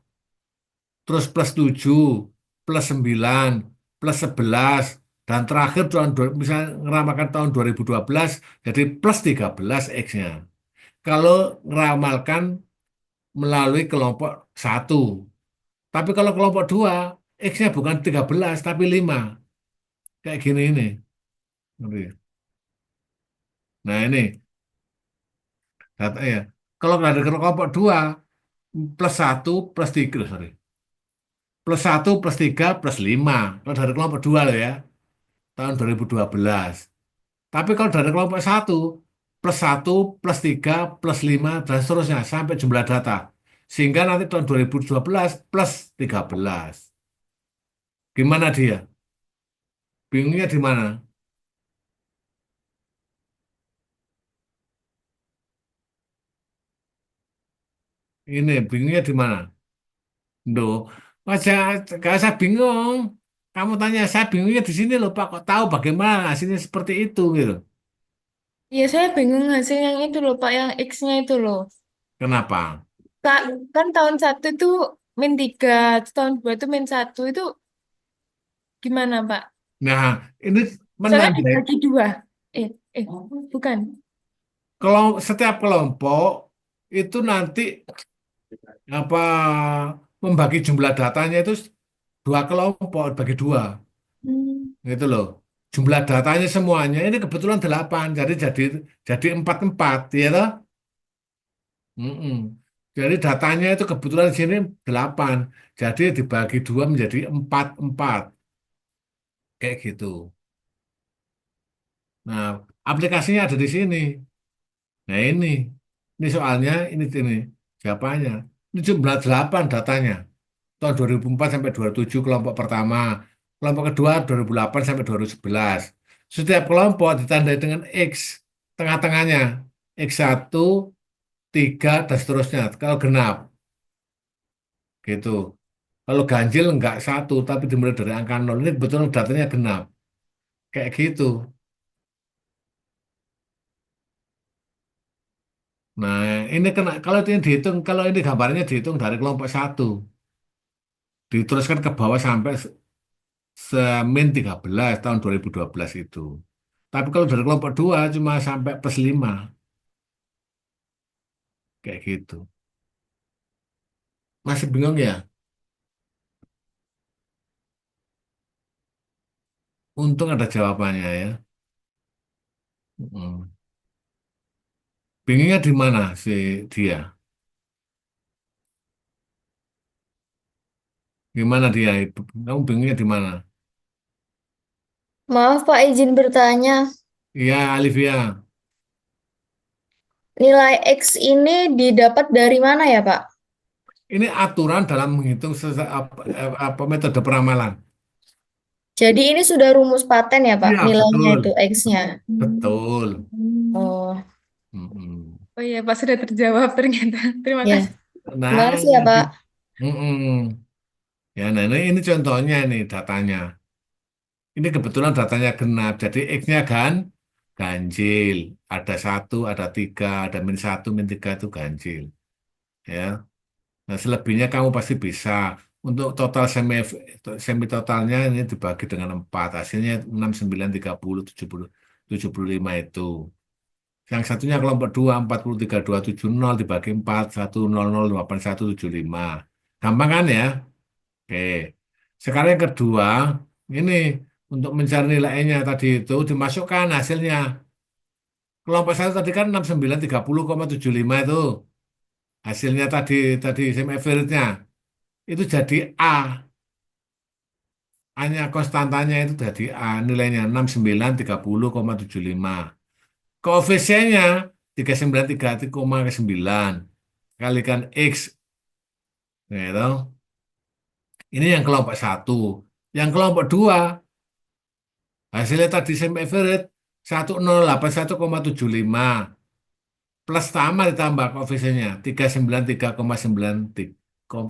Terus +7, +9, +11, dan terakhir misalnya ngeramalkan tahun 2012 jadi +13 X-nya. Kalau ngeramalkan melalui kelompok 1. Tapi kalau kelompok 2 X-nya bukan 13 tapi 5. Kayak gini ini. Ngerti? Nah ini data ya. Kalau ada kelompok 2 +1 +3, sorry. +1 +3 +5. Kalau dari kelompok 2 loh ya, tahun 2012. Tapi kalau dari kelompok 1 +1 +3 +5 dan seterusnya sampai jumlah data. Sehingga nanti tahun 2012 +13. Gimana dia? Bingungnya di mana? Ini bingungnya di mana? Duh, wajah gak usah bingung. Kamu tanya saya bingungnya di sini loh Pak. Kok tahu bagaimana hasilnya seperti itu gitu? Iya, saya bingung hasil yang itu loh, Pak. Yang X-nya itu loh. Kenapa? Kak, kan tahun 1 itu -3, tahun 2 itu -1. Itu gimana, Pak? Nah, ini Soalnya menarik. dibagi 2. Eh, bukan. Kalau setiap kelompok itu nanti apa membagi jumlah datanya itu dua kelompok bagi dua, Hmm. gitu loh. Jumlah datanya semuanya ini kebetulan 8, jadi 44, ya toh? Mm-mm. Jadi datanya itu kebetulan di sini 8, jadi dibagi dua menjadi 44, kayak gitu. Nah, aplikasinya ada di sini. Nah ini soalnya ini jawabannya. Ini jumlah 8 datanya. Tahun 2004 sampai 2007 kelompok pertama, kelompok kedua 2008 sampai 2011. Setiap kelompok ditandai dengan X tengah-tengahnya, X1, 3 dan seterusnya. Kalau genap, gitu. Kalau ganjil enggak 1, tapi dimulai dari angka 0. Ini betul datanya genap. Kayak gitu. Nah, ini kena kalau ini dihitung, kalau ini gambarnya dihitung dari kelompok 1, diteruskan ke bawah sampai semin 13 tahun 2012 itu. Tapi kalau dari kelompok 2 cuma sampai +5. Kayak gitu. Masih bingung ya? Untung ada jawabannya ya. Mm. Bingungnya di mana sih dia? Gimana dia? Kamu bingungnya di mana? Maaf Pak, izin bertanya. Iya, Olivia. Nilai X ini didapat dari mana ya Pak? Ini aturan dalam menghitung apa metode peramalan. Jadi ini sudah rumus paten ya Pak, Iya, nilainya betul. itu X-nya. Betul. Oh. Mm-mm. Oh iya, Pak sudah terjawab ternyata. Terima Ya, kasih. Nah, terima kasih ya, Pak. mm-mm. Ya, nah ini contohnya ini datanya. Ini kebetulan datanya genap, jadi X-nya ganjil. Ada satu, ada tiga, ada min satu, min tiga itu ganjil. Ya, nah selebihnya kamu pasti bisa. Untuk total semi totalnya ini dibagi dengan 4. Hasilnya 6, 9, 30, 70, 75 itu. Yang satunya kelompok 2, 40, 3, 2, 7, 0 dibagi 4, 1, 0, 0, 8, 1, 7, 5. Gampang kan ya? Oke. Sekarang yang kedua, ini untuk mencari nilainya tadi itu dimasukkan hasilnya. Kelompok satu tadi kan 69, 30,75 itu. Hasilnya tadi semi average-nya. Itu jadi A. A-nya konstantanya itu jadi A. Nilainya 69, 30,75. Koefisiennya 393,9 kalikan X. Gitu. Ini yang kelompok satu. Yang kelompok dua, hasilnya tadi semi average 1081,75 plus tambah ditambah koefisiennya 393,9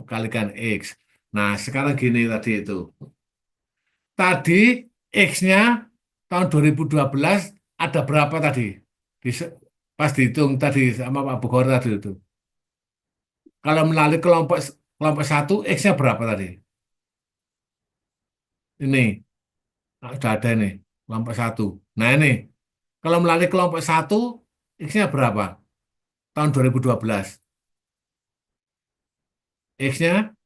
kalikan X. Nah, sekarang gini tadi itu. Tadi X-nya tahun 2012 ada berapa tadi? Di- Pas dihitung tadi sama Pak Bogor tadi itu. Kalau melalui kelompok kelompok satu, X-nya berapa tadi? Ini, sudah ada ini, kelompok satu. Nah ini, kalau melalui kelompok satu, X-nya berapa? Tahun 2012. X-nya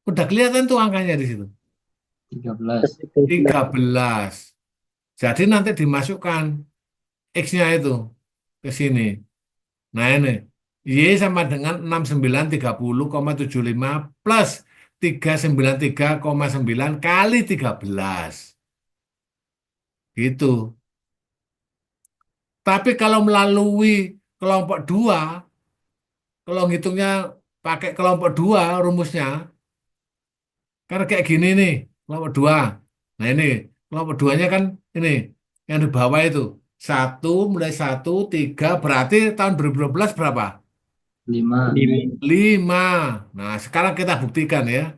udah kelihatan tuh angkanya di situ. 13. 13. Jadi nanti dimasukkan X-nya itu ke sini. Nah ini, Y sama dengan 6930,75 plus 393,9 kali 13. Gitu. Tapi kalau melalui kelompok 2, kalau ngitungnya pakai kelompok 2 rumusnya, karena kayak gini nih, kelompok 2. Nah ini, kelompok 2-nya kan ini, yang di bawah itu. Satu, mulai 1, 3, berarti tahun 2012 berapa? 5. 5. Nah, sekarang kita buktikan ya.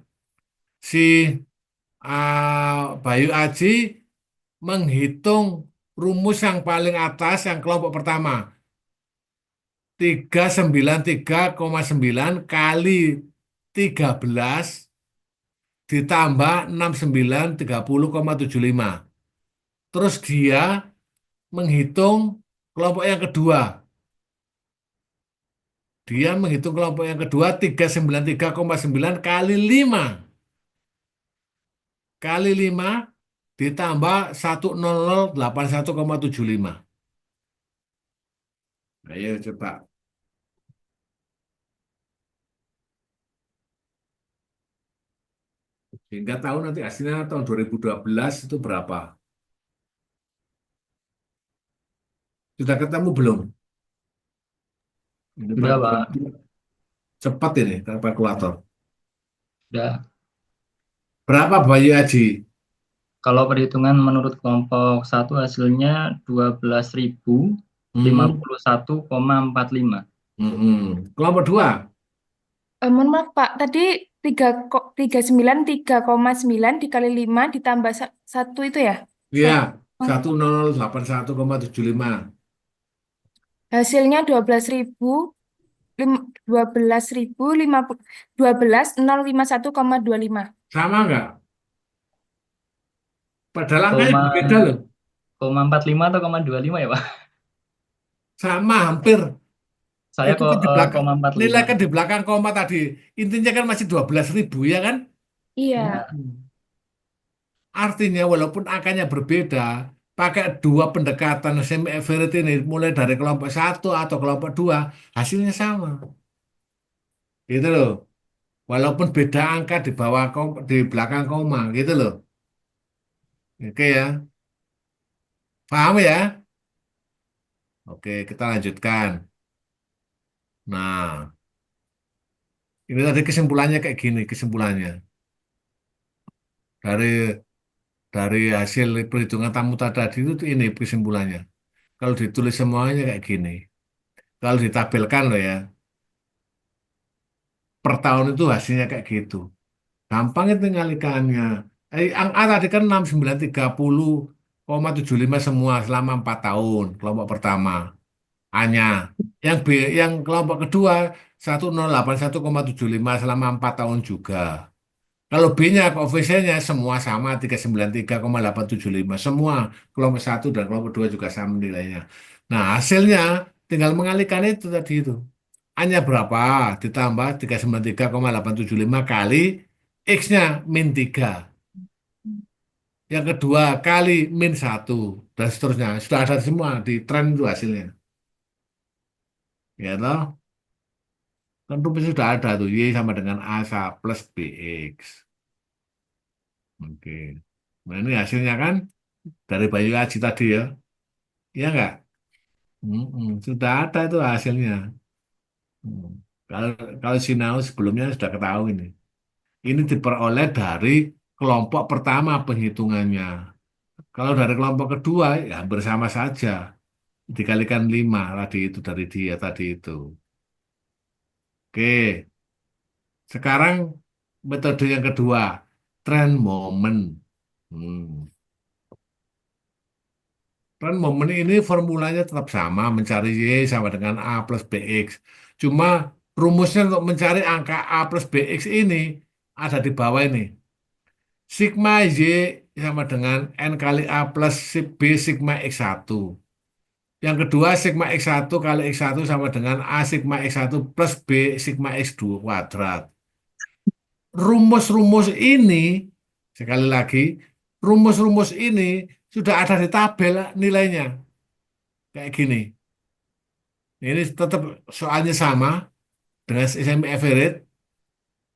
Si Bayu Aji menghitung rumus yang paling atas, yang kelompok pertama. 393,9 kali 13 ditambah 6930,75. Terus dia menghitung kelompok yang kedua. Dia menghitung kelompok yang kedua 393,9 kali 5. Kali 5 ditambah 10081,75. Ayo coba. Hingga tahu nanti hasilnya tahun 2012 itu berapa. Sudah ketemu belum? Ini Sudah, Pak. cepat ini kalkulator. Sudah. Berapa Bayu Aji? Kalau perhitungan menurut kelompok 1 hasilnya 12.051,45. Kelompok 2. Mohon maaf Pak, tadi 393,9 dikali 5 ditambah 1 itu ya? Iya, Oh, 1081,75. hasilnya 12.051,25. Sama enggak? Padahal angkanya Koma, berbeda loh. 45 atau 25 ya, Pak? Sama, hampir. Saya Itu kok kan di belakang. 0,45. Nilai kan di belakang koma tadi. Intinya kan masih 12.000 ya kan? Iya. Artinya walaupun angkanya berbeda, pakai dua pendekatan semi average ini, mulai dari kelompok satu atau kelompok 2, hasilnya sama. Gitu loh. Walaupun beda angka di bawah di belakang koma, gitu loh. Oke ya. Paham ya? Oke, kita lanjutkan. Nah, ini tadi kesimpulannya kayak gini, kesimpulannya. Dari dari hasil perhitungan tamu tadi itu ini kesimpulannya. Kalau ditulis semuanya kayak gini. Kalau ditabelkan loh ya, per tahun itu hasilnya kayak gitu. Gampang itu ngalikannya. A tadi kan 6930,75 semua selama 4 tahun, kelompok pertama. A-nya. Yang B, yang kelompok kedua 1081,75 selama 4 tahun juga. Kalau B-nya, koefisiennya semua sama 393,875. Semua kelompok satu dan kelompok dua juga sama nilainya. Nah, hasilnya tinggal mengalihkan itu tadi itu. A-nya berapa? Ditambah 393,875 kali X-nya min 3. Yang kedua kali min 1. Dan seterusnya. Sudah ada semua di tren itu hasilnya. Ya toh? Kan rumusnya sudah ada tuh. Y sama dengan A plus BX. Oke. Nah ini hasilnya kan dari Bayu Aji tadi ya. Iya nggak? Sudah ada itu hasilnya. Hmm. Kalau kalau Sinau sebelumnya sudah ketahui ini. Ini diperoleh dari kelompok pertama penghitungannya. Kalau dari kelompok kedua ya bersama saja. Dikalikan 5 tadi itu dari dia tadi itu. Oke. Sekarang metode yang kedua. Trend moment. Hmm. Trend moment ini formulanya tetap sama. Mencari Y sama dengan A plus BX. Cuma rumusnya untuk mencari angka A plus BX ini ada di bawah ini. Sigma Y sama dengan N kali A plus B sigma X1. Yang kedua, sigma X1 kali X1 sama dengan A sigma X1 plus B sigma X2 kuadrat. Rumus-rumus ini, sekali lagi, rumus-rumus ini sudah ada di tabel nilainya. Kayak gini. Ini tetap soalnya sama dengan semi average,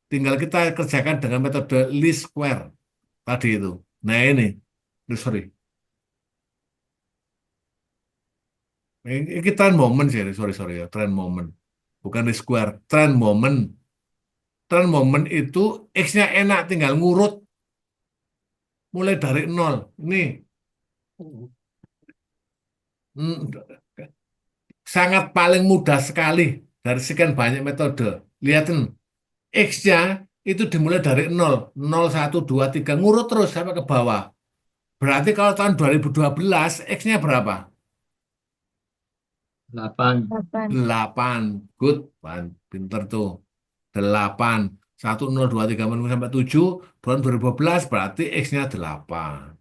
tinggal kita kerjakan dengan metode least square tadi itu. Nah ini, sorry. Ini trend moment sih, sorry ya, trend moment. Bukan di square, trend moment. Trend moment itu X-nya enak, tinggal ngurut. Mulai dari nol. Ini mm, sangat paling mudah sekali dari sekian banyak metode. Lihatin, X-nya itu dimulai dari nol. 0, 1, 2, 3, ngurut terus sampai ke bawah. Berarti kalau tahun 2012, X-nya berapa? 8. 8. 8. Good, pinter tuh. 8. 1, 0, 2, 3, 4, sampai 7. Tahun 2012 berarti X-nya 8.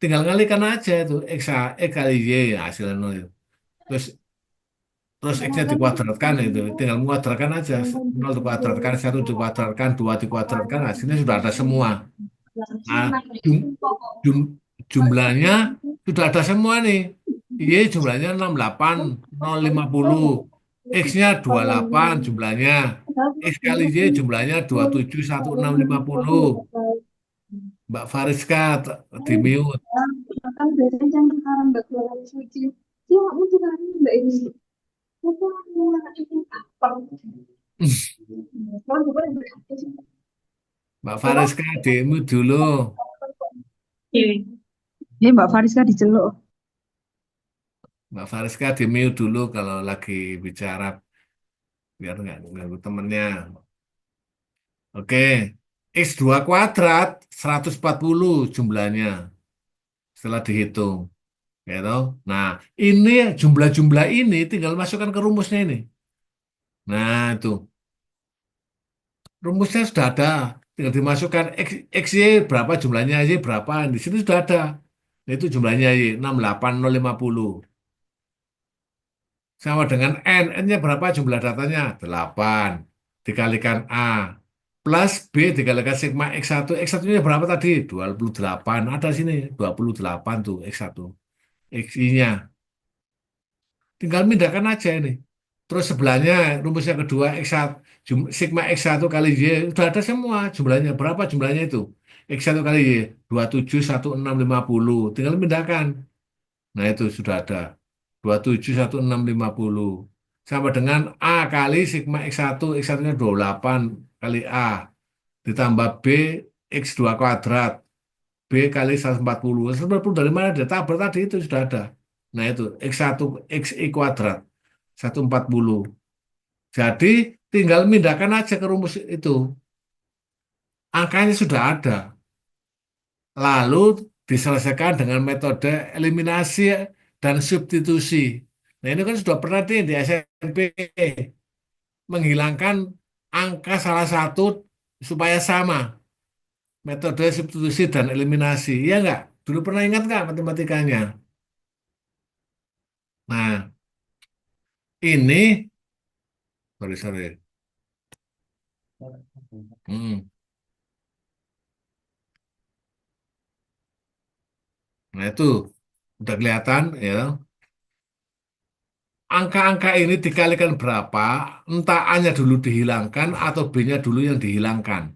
Tinggal ngalikan aja itu. X kali Y hasilnya 0 itu. Terus terus X-nya dikuadratkan itu. Tinggal menguadratkan aja. 0 dikuadratkan, 1 dikuadratkan, 2 dikuadratkan. Hasilnya sudah ada semua. Nah, jum- jumlahnya sudah ada semua nih. Y jumlahnya 68,050. X-nya 28 jumlahnya. X kali Y jumlahnya 27,1650. Mbak Fariska di mute. Kan biasanya yang sekarang Mbak jualan suci. Dia mau jualan Mbak ini. Apa itu apa? Sekarang bukan Mbak Fariska di mute dulu. Ini Mbak Fariska diceluk. Mbak Fariska di mute dulu kalau lagi bicara biar nggak ganggu temennya. Oke, X2 kuadrat 140 jumlahnya setelah dihitung. Ya toh? Nah, ini jumlah-jumlah ini tinggal masukkan ke rumusnya ini. Nah, itu. Rumusnya sudah ada. Tinggal dimasukkan XY berapa jumlahnya, Y berapa. Di sini sudah ada. Itu jumlahnya Y, 68,050. Sama dengan N. N-nya berapa jumlah datanya? 8. Dikalikan A. Plus B dikalikan sigma X1. X1-nya berapa tadi? 28. Ada sini. 28 tuh X1. XI-nya. Tinggal pindahkan aja ini. Terus sebelahnya rumus yang kedua X1, sigma X1 kali Y sudah ada semua jumlahnya. Berapa jumlahnya itu? X1 kali Y 271650. Tinggal pindahkan. Nah, itu sudah ada. 271650 sama dengan A kali sigma X1, X1-nya 28 kali A ditambah B X2 kuadrat. B kali 140. 140 dari mana? Dari tabel tadi itu sudah ada. Nah, itu X1 XI kuadrat. 140. Jadi tinggal mindahkan aja ke rumus itu. Angkanya sudah ada. Lalu diselesaikan dengan metode eliminasi dan substitusi. Nah, ini kan sudah pernah nih di SMP menghilangkan angka salah satu supaya sama. Metode substitusi dan eliminasi. Iya nggak? Dulu pernah ingat nggak matematikanya? Nah, ini, sorry, sorry. Hmm. Nah, itu udah kelihatan ya. Angka-angka ini dikalikan berapa, entah A-nya dulu dihilangkan atau B-nya dulu yang dihilangkan.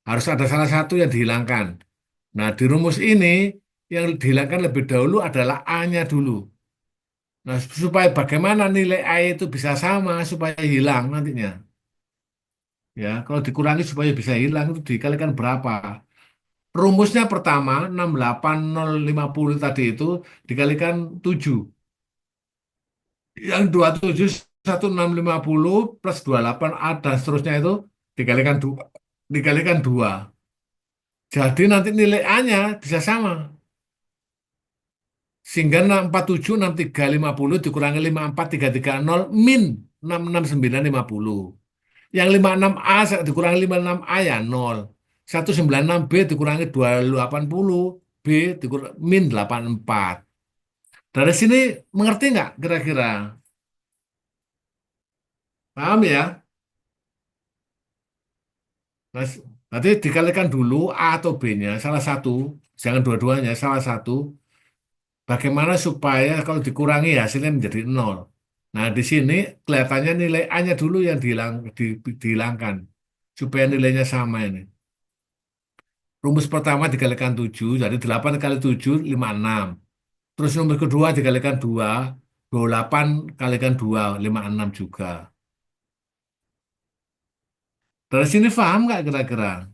Harus ada salah satu yang dihilangkan. Nah, di rumus ini yang dihilangkan lebih dahulu adalah A-nya dulu. Nah, supaya bagaimana nilai A itu bisa sama supaya hilang nantinya. Ya, kalau dikurangi supaya bisa hilang itu dikalikan berapa? Rumusnya pertama 68050 tadi itu dikalikan 7. Yang 27 1650 plus 28 A dan seterusnya itu dikalikan 2. Dikalikan 2. Jadi nanti nilai A-nya bisa sama. Sehingga 647 6350 dikurangi 54330 min 66950. Yang 56A dikurangi 56A ya 0. 196B dikurangi 280 B dikurangi min 84. Dari sini mengerti nggak kira-kira? Paham ya? Nah, nanti dikalikan dulu A atau B-nya, salah satu, jangan dua-duanya, salah satu. Bagaimana supaya kalau dikurangi hasilnya menjadi nol. Nah, di sini kelihatannya nilai A-nya dulu yang dihilangkan, supaya nilainya sama ini. Rumus pertama dikalikan 7, jadi 8 kali 7, 56. Terus nomor kedua dikalikan 2, 28 kalikan 2, 56 juga. Dari sini paham nggak kira-kira?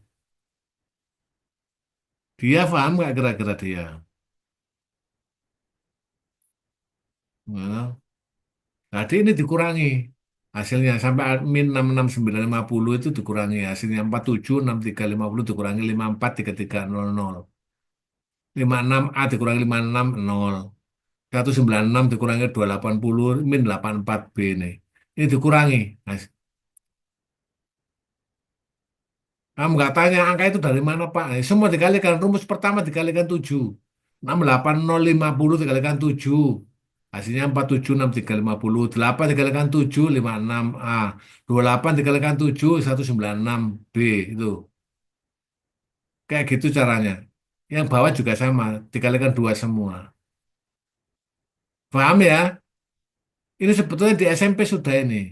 Dia paham nggak kira-kira dia? Nah, jadi ini dikurangi hasilnya sampai min 66950 itu dikurangi hasilnya 476350 dikurangi 543300. 56A dikurangi 560. 196 dikurangi 280 min 84B ini. Ini dikurangi. Nah, kamu nggak tanya angka itu dari mana Pak? Semua dikalikan. Rumus pertama dikalikan 7. 68050 dikalikan 7. Hasilnya 476350. 8 dikalikan 7, 56A. 28 dikalikan 7, 196B. Itu. Kayak gitu caranya. Yang bawah juga sama. Dikalikan 2 semua. Paham ya? Ini sebetulnya di SMP sudah ini.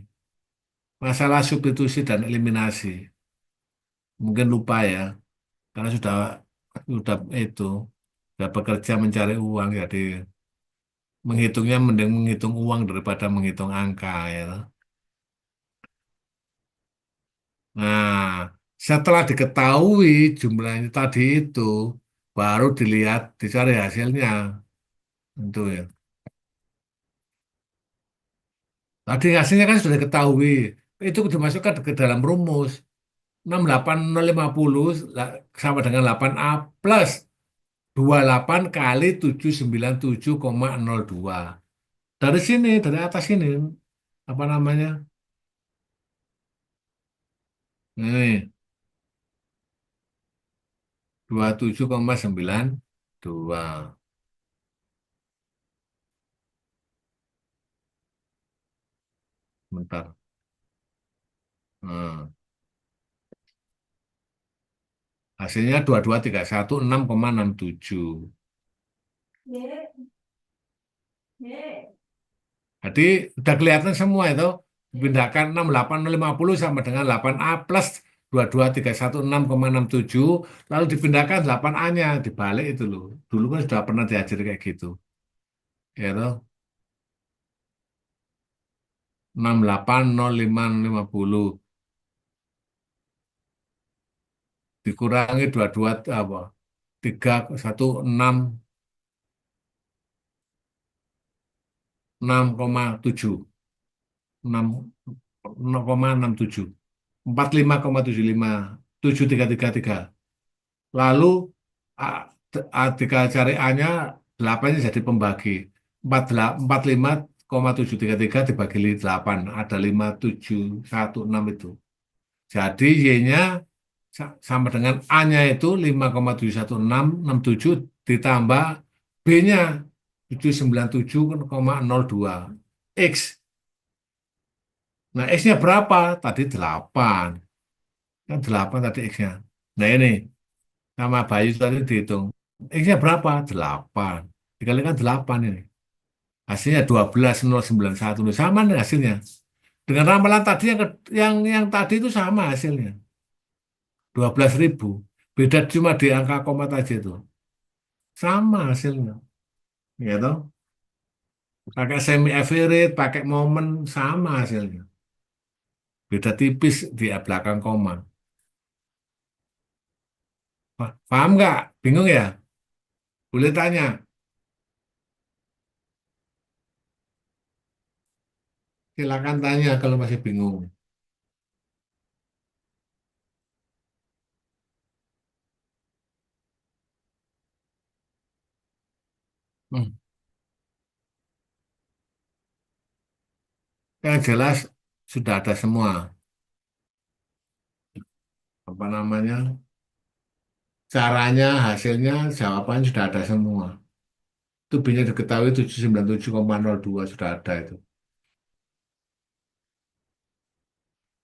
Masalah substitusi dan eliminasi. Mungkin lupa ya. Karena sudah itu. Sudah bekerja mencari uang. Jadi menghitungnya mending menghitung uang daripada menghitung angka ya. Nah, setelah diketahui jumlahnya tadi itu, baru dilihat, dicari hasilnya. Itu ya. Tadi hasilnya kan sudah diketahui. Itu dimasukkan ke dalam rumus. 68050 sama dengan 8A plus 28 kali 797,02. Dari sini, dari atas ini, apa namanya? Ini 27,92. Bentar. Hmm. Hasilnya 2231 6,67. Jadi udah kelihatan semua itu. Pindahkan 68050 sama dengan 8A plus 2231 6,67. Lalu dipindahkan 8A-nya. Dibalik itu loh. Dulu kan sudah pernah diajar kayak gitu. Ya toh. 6805550 dikurangi 22 apa? 316,6,7. 0,67. 45,75. 7333. Lalu tinggal cari A-nya, 8-nya jadi pembagi. 45,733 dibagi 8. Ada 5716 itu. Jadi Y-nya sama dengan A-nya itu 5,71667 ditambah B-nya 797,02 X. Nah, X-nya berapa? Tadi 8. Kan 8 tadi X-nya. Nah, ini sama Bayu tadi dihitung. X-nya berapa? 8. Dikalikan 8 ini. Hasilnya 12,091. Sama nih hasilnya. Dengan ramalan tadi yang tadi itu sama hasilnya. 12.000. Beda cuma di angka koma tadi itu. Sama hasilnya. Ya toh? Pakai semi average, pakai momen sama hasilnya. Beda tipis di belakang koma. Paham nggak? Bingung ya? Boleh tanya. Silakan tanya kalau masih bingung. Hmm. Yang jelas sudah ada semua. Apa namanya? Caranya, hasilnya, jawabannya sudah ada semua. Itu B-nya diketahui 797,02 sudah ada itu.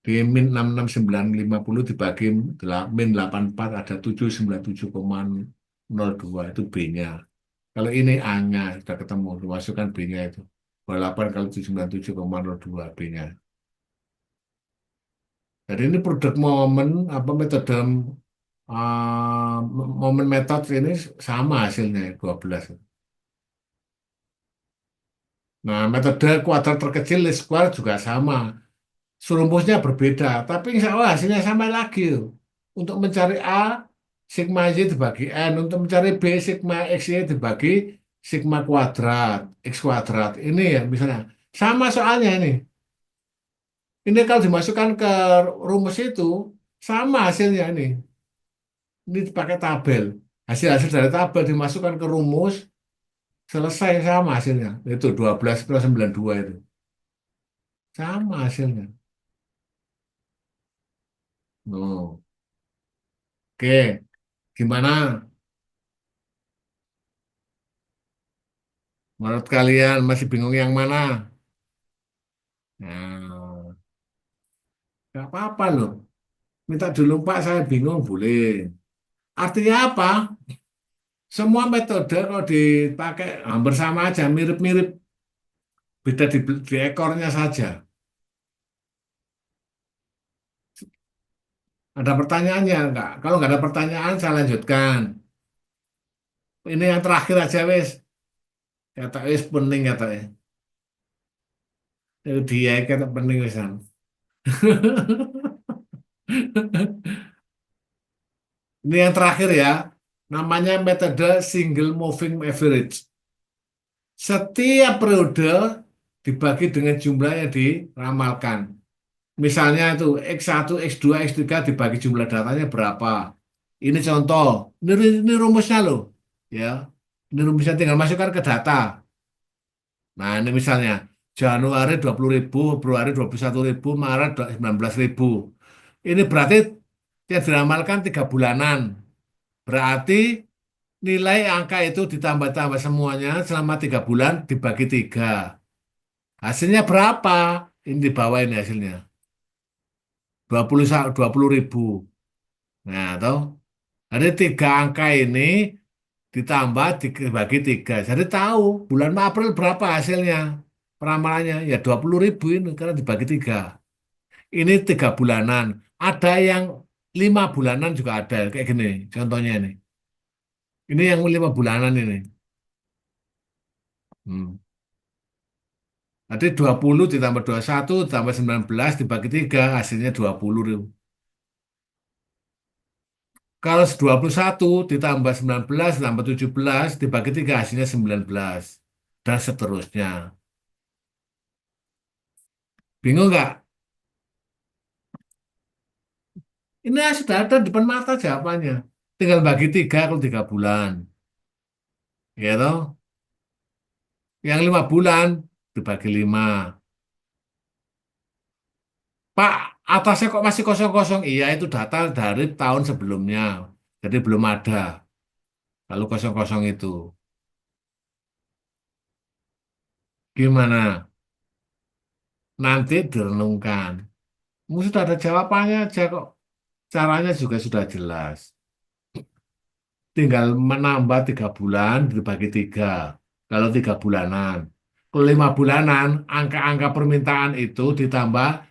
Di min 66950 dibagi min 84 ada 797,02 itu B-nya. Kalau ini A-nya sudah ketemu, dimasukkan B-nya itu. 28 kali 797,02 B-nya. Jadi ini produk momen apa metode momen metode ini sama hasilnya 12. Nah, metode kuadrat terkecil least square juga sama. Rumusnya berbeda, tapi insya Allah hasilnya sama lagi. Untuk mencari A, sigma Y dibagi N. Untuk mencari B, sigma XY dibagi sigma kuadrat, X kuadrat. Ini ya misalnya. Sama soalnya ini. Ini kalau dimasukkan ke rumus itu, sama hasilnya ini. Ini dipakai tabel. Hasil-hasil dari tabel dimasukkan ke rumus, selesai sama hasilnya. Itu 12,92 itu. Sama hasilnya. Oh. Oke, gimana? Menurut kalian masih bingung yang mana? Nah, nggak apa-apa loh. Minta dulu Pak, saya bingung boleh. Artinya apa? Semua metode kalau dipakai hampir sama aja, mirip-mirip. Beda di ekornya saja. Ada pertanyaannya enggak? Kalau nggak ada pertanyaan, saya lanjutkan. Ini yang terakhir aja, wes. Kata wes pening kata ya. Itu dia kata pening wesan. Ini yang terakhir ya. Namanya metode single moving average. Setiap periode dibagi dengan jumlah yang diramalkan. Misalnya itu X1, X2, X3 dibagi jumlah datanya berapa. Ini contoh. Ini rumusnya loh. Ya. Ini rumusnya tinggal masukkan ke data. Nah, ini misalnya Januari 20.000, Februari 21.000, Maret 19.000. Ini berarti yang diramalkan 3 bulanan. Berarti nilai angka itu ditambah-tambah semuanya selama 3 bulan dibagi 3. Hasilnya berapa? Ini di bawah ini hasilnya. 20.000. Nah, tahu? Ada 3 angka ini ditambah dibagi 3. Jadi tahu bulan April berapa hasilnya peramalannya. Ya 20.000 ini karena dibagi 3. Ini 3 bulanan. Ada yang 5 bulanan juga ada. Kayak gini contohnya ini. Ini yang 5 bulanan ini. Hmm. Nanti 20 ditambah 21 ditambah 19 dibagi 3 hasilnya 20. Kalau 21 ditambah 19 ditambah 17 dibagi 3 hasilnya 19. Dan seterusnya. Bingung nggak? Ini sudah ada di depan mata jawabannya. Tinggal bagi 3 kalau 3 bulan. Ya toh? Yang 5 bulan dibagi 5. Pak, atasnya kok masih kosong-kosong? Iya, itu data dari tahun sebelumnya. Jadi belum ada. Kalau kosong-kosong itu. Gimana? Nanti direnungkan. Sudah ada jawabannya aja kok. Caranya juga sudah jelas. Tinggal menambah 3 bulan dibagi 3. Kalau 3 bulanan. Kalau 5 bulanan, angka-angka permintaan itu ditambah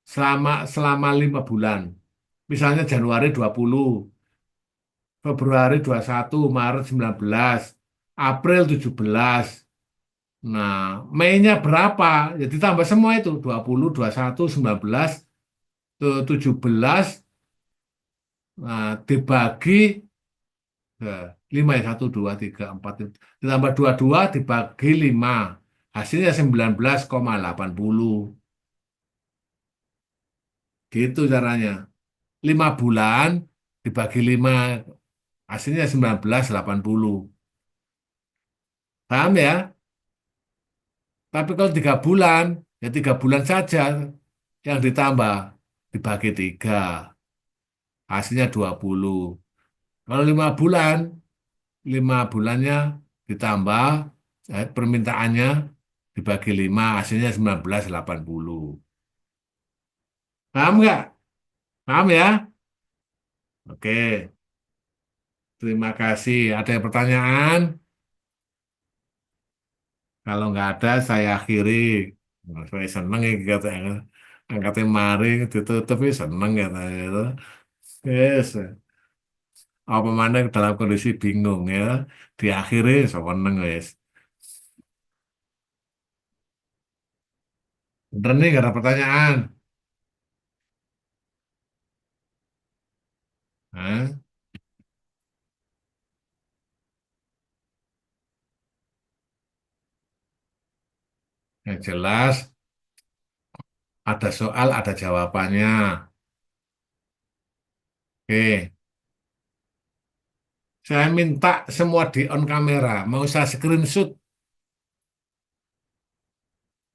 selama 5 bulan. Misalnya Januari 20, Februari 21, Maret 19, April 17. Nah, Mei-nya berapa? Ya ditambah semua itu 20, 21, 19, 17. Nah, dibagi 5 ya, 1, 2, 3, 4. Ditambah 22 dibagi 5. Hasilnya 19,80. Gitu caranya. 5 bulan dibagi 5. Hasilnya 19,80. Paham ya? Tapi kalau 3 bulan, ya 3 bulan saja yang ditambah. Dibagi 3. Hasilnya 20. Kalau 5 bulan, 5 bulannya ditambah permintaannya dibagi 5, hasilnya 19,80. Paham nggak? Paham ya? Oke, terima kasih. Ada yang pertanyaan? Kalau nggak ada, saya akhiri. Nah, saya seneng ya katanya. Angkatnya mari ditutup ya seneng ya. Yes. Apa mana dalam kondisi bingung ya. Diakhiri seneng wes. Bener nih nggak ada pertanyaan. Hah? Yang jelas ada soal, ada jawabannya. Oke, saya minta semua di on kamera. Mau saya screenshot.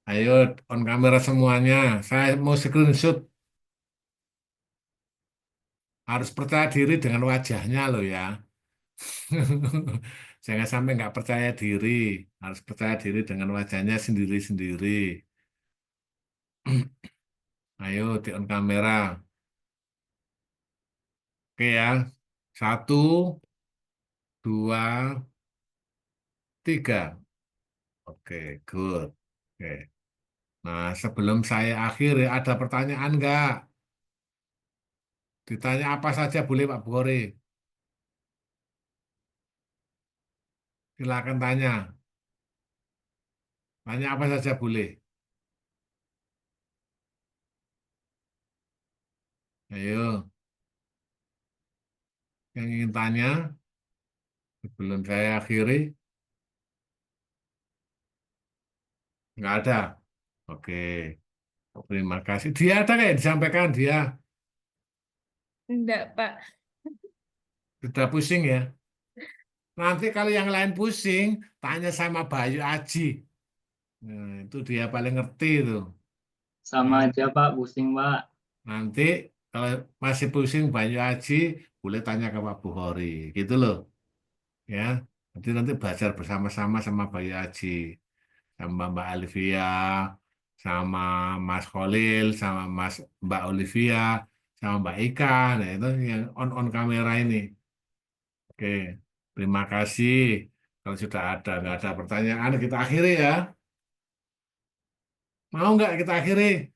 Ayo on kamera semuanya. Saya mau screenshot. Harus percaya diri dengan wajahnya loh ya. Jangan sampai nggak percaya diri. Harus percaya diri dengan wajahnya sendiri-sendiri. Ayo di on kamera. Oke ya. 1, 2, 3. Oke, good. Oke. Nah, sebelum saya akhiri, ada pertanyaan nggak? Ditanya apa saja boleh Pak Bukhari. Silakan tanya. Tanya apa saja boleh. Ayo, yang ingin tanya sebelum saya akhiri, nggak ada. Oke, terima kasih. Dia ada kayak disampaikan dia. Enggak, Pak. Sudah pusing ya. Nanti kalau yang lain pusing, tanya sama Bayu Aji. Nah, itu dia paling ngerti itu. Sama Nah, aja Pak, pusing Pak. nanti kalau masih pusing Bayu Aji, boleh tanya ke Pak Bukhari. Gitu loh. Ya, nanti belajar bersama-sama sama Bayu Aji, sama Mbak Olivia, sama Mas Khalil, sama Mbak Olivia, sama Mbak Ika. Nah, itu yang on kamera ini. Oke, terima kasih. Kalau sudah ada, nggak ada pertanyaan, kita akhiri ya. Mau nggak kita akhiri?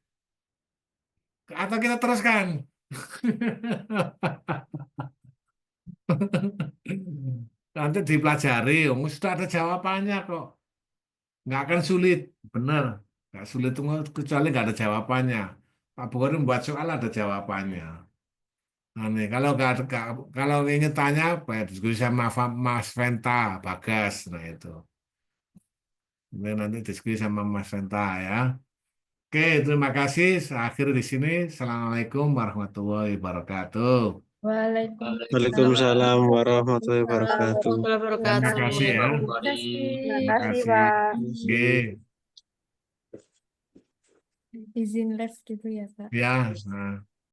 Atau kita teruskan? Nanti dipelajari, sudah ada jawabannya kok. Nggak akan sulit, benar. Nggak sulit tunggu kecuali nggak ada jawabannya. Pak Bukhari membuat soal ada jawabannya. Nah, nih, kalau ingin tanya, diskusi sama Mas Venta, Bagas, nah itu. Nanti diskusi sama Mas Venta ya. Oke, terima kasih. Saya akhiri di sini. Assalamualaikum warahmatullahi wabarakatuh. Waalaikumsalam Waalaikumsalam warahmatullahi wabarakatuh. Warahmatullahi Terima wabarakatuh. kasih ya. Pak Terima Bukhari. kasih. Terima Makasih, kasih. Pak. Oke, Izin les gitu ya, Pak. ya. Nah.